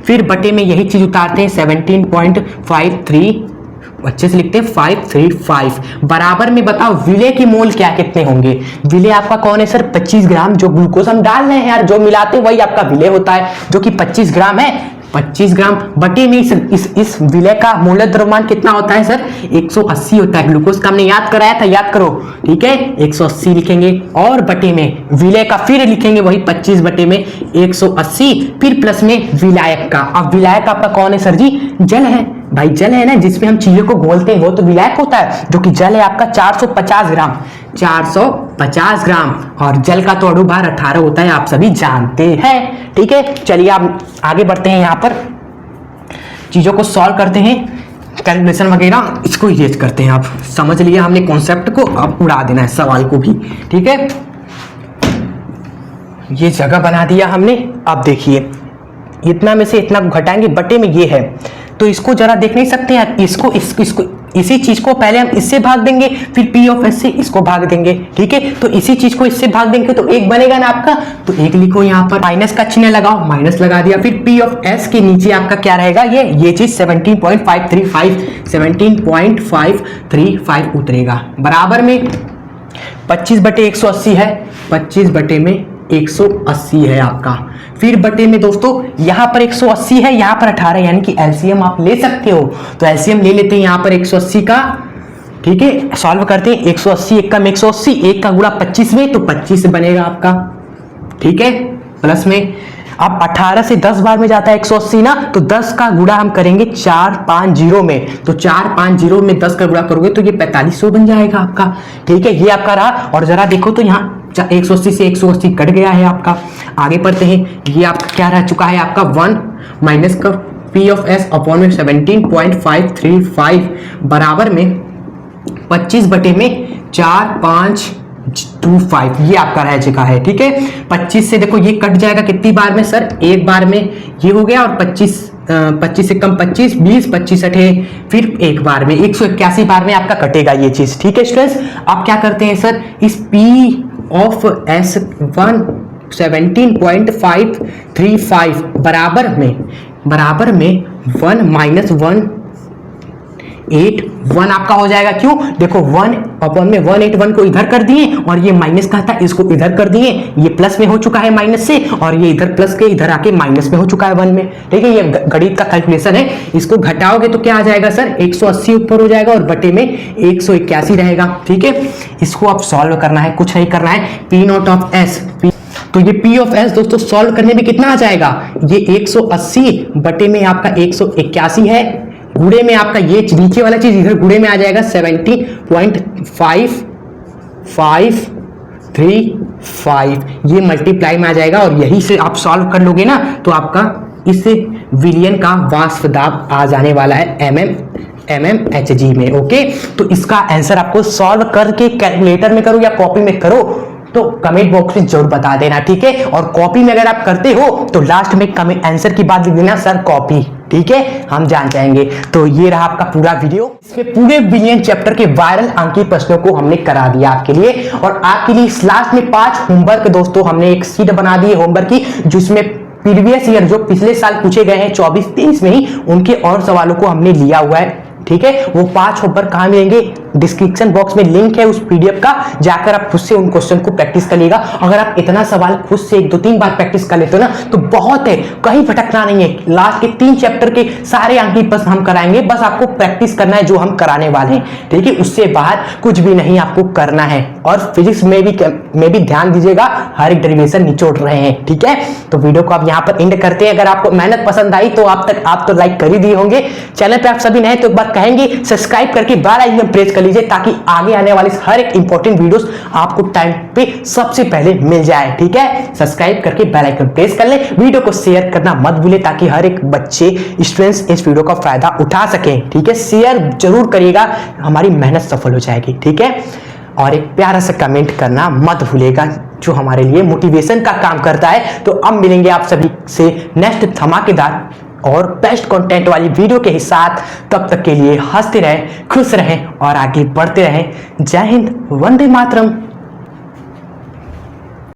फिर बटे में यही चीज उतारते हैं 17.53, अच्छे से लिखते हैं 535 बराबर में। बताओ विलेय के मोल क्या कितने होंगे, विलेय आपका कौन है सर, 25 ग्राम। जो ग्लूकोज हम डाल रहे हैं यार, जो मिलाते हैं वही आपका विलेय होता है, जो कि 25 ग्राम है। 25 ग्राम बटे में इस विलेय का मूल्य द्रव्यमान कितना होता है सर, 180 होता है। ग्लूकोज का हमने याद कराया था, याद करो, ठीक है। 180 लिखेंगे और बटे में विलेय का फिर लिखेंगे वही 25 बटे में 180, फिर प्लस में विलायक का। अब विलायक आपका कौन है सर जी, जल है भाई, जल है ना, जिसमें हम चीजों को घोलते हैं वो तो विलायक होता है, जो कि जल है आपका 450 ग्राम, 450 ग्राम। और जल का तो अणु भार 18 होता है, आप सभी जानते हैं, ठीक है। चलिए आप आगे बढ़ते हैं, यहाँ पर चीजों को सॉल्व करते हैं, कैलकुलेशन वगैरह इसको यूज करते हैं। आप समझ लिया हमने कॉन्सेप्ट को, अब उड़ा देना है सवाल को भी, ठीक है। ये जगह बना दिया हमने। अब देखिए इतना में से इतना को घटाएंगे, बटे में ये है, तो इसको जरा देख नहीं सकते हैं, इसको इसी चीज को पहले हम इससे भाग देंगे, फिर P ऑफ S से इसको भाग देंगे, ठीक है। तो इसी चीज को इससे भाग देंगे तो एक बनेगा ना आपका, तो एक लिखो, यहाँ पर माइनस का चिन्ह लगाओ, माइनस लगा दिया, फिर P ऑफ S के नीचे आपका क्या रहेगा, ये चीज 17.535 उतरेगा, बराबर में 25 बटे 180 है, 25 बटे में 180 है आपका। फिर बटे में दोस्तों यहां पर 180 है, यहां पर 18, यानी कि एलसीएम आप ले सकते हो, तो एलसीएम ले लेते हैं यहां पर 180 का, ठीक है। सॉल्व करते हैं, 180 एक कम 180, एक का गुणा 25 में, तो 25 बनेगा आपका, ठीक है। प्लस में अब 18 से 10 बार में जाता है 180 ना, तो 10 का गुणा हम करेंगे 450 में, तो 450 में 10 का गुणा करोगे तो ये 4500 बन जाएगा आपका, ठीक है। ये आपका रहा। और जरा देखो तो यहाँ 180 से 180 कट गया है आपका। आगे बढ़ते हैं, ये आपका क्या रह चुका है, आपका 1 माइनस का P ऑफ S अपॉन में 17.535 बराबर में 25 बटे में 4525, ये आपका रह चुका है, ठीक है। 25 से देखो ये कट जाएगा कितनी बार में सर, एक बार में ये हो गया, और 25 से कम 25, 20, 25 अठे, फिर एक बार में 181 बार में आपका कटेगा ये चीज, ठीक है स्टूडेंट्स। आप क्या करते हैं सर, इस P ऑफ S 17.535 बराबर में 1 माइनस 181 आपका हो जाएगा। क्यों, देखो 1 अपॉन में 181 को इधर कर दिए, और ये माइनस का था इसको इधर कर दिए, ये प्लस में हो चुका है माइनस से, और ये इधर प्लस के इधर आके माइनस में हो चुका है 1 में, ठीक है। ये गणित का कैलकुलेशन है, इसको घटाओगे तो क्या आ जाएगा सर, 180 ऊपर हो जाएगा और बटे में 181 रहेगा, ठीक है। इसको आप सॉल्व करना है, कुछ नहीं करना है। P नॉट ऑफ S, तो ये P ऑफ S दोस्तों सॉल्व करने में कितना आ जाएगा, ये 180 बटे में आपका 181 है, गुणे में आपका ये नीचे वाला चीज इधर गुणे में आ जाएगा 70.5535, ये मल्टीप्लाई में आ जाएगा और यही से आप सॉल्व कर लोगे ना तो आपका इस विलियन का वाष्प दाब आ जाने वाला है mmHg में। ओके, तो इसका आंसर आपको सॉल्व करके कैलकुलेटर में करो या कॉपी में करो तो कमेंट बॉक्स में जरूर बता देना, ठीक है। और कॉपी में अगर आप करते हो तो लास्ट में कमेंट आंसर की बात लिख देना सर कॉपी, ठीक है, हम जान जाएंगे। तो ये रहा आपका पूरा वीडियो, इसमें पूरे विलियन चैप्टर के वायरल अंकीय प्रश्नों को हमने करा दिया आपके लिए। और आपके लिए लास्ट में 5 होमवर्क दोस्तों हमने एक शीट बना दी है होमवर्क की, जिसमें प्रीवियस ईयर जो पिछले साल पूछे गए हैं 24-23 में ही उनके और सवालों को हमने लिया हुआ है, ठीक है। वो 5 होमवर्क कहां मिलेंगे, डिस्क्रिप्शन बॉक्स में लिंक है उस पीडीएफ का, जाकर आप खुद से उन क्वेश्चन को प्रैक्टिस कर लीजिएगा। अगर आप इतना सवाल खुद से 1-2-3 बार प्रैक्टिस कर लेते हो ना तो बहुत है, कहीं भटकना नहीं है। लास्ट के 3 चैप्टर के सारे अंकीय प्रश्न हम कराएंगे, बस आपको प्रैक्टिस करना है जो हम कराने वाले हैं, ठीक है। उससे बाहर कुछ भी नहीं आपको करना है। और फिजिक्स में भी ध्यान दीजिएगा, हर एक डेरिवेशन निचोड़ रहे हैं, ठीक है। तो वीडियो को आप यहाँ पर एंड करते हैं। अगर आपको मेहनत पसंद आई तो आप तो लाइक कर ही दिए होंगे। चैनल पे आप सभी नए तो एक बार कहेंगे सब्सक्राइब करके बेल आइकन प्रेस कर लीजिए ताकि आगे आने वाले हर एक इंपॉर्टेंट वीडियोस आपको टाइम पे सबसे पहले मिल जाए, ठीक है। सब्सक्राइब करके बेल आइकन प्रेस कर ले, वीडियो को शेयर करना मत भूले ताकि हर एक बच्चे स्टूडेंट्स इस वीडियो का फायदा उठा सके, ठीक है। शेयर जरूर करिएगा, हमारी मेहनत सफल हो जाएगी, ठीक है। और एक प्यारा सा कमेंट करना मत भूलेगा जो हमारे लिए मोटिवेशन का काम करता है। तो अब मिलेंगे आप सभी से नेक्स्ट धमाकेदार और बेस्ट कंटेंट वाली वीडियो के साथ। तब तक के लिए हंसते रहें, खुश रहें और आगे बढ़ते रहें। जय हिंद, वंदे मातरम।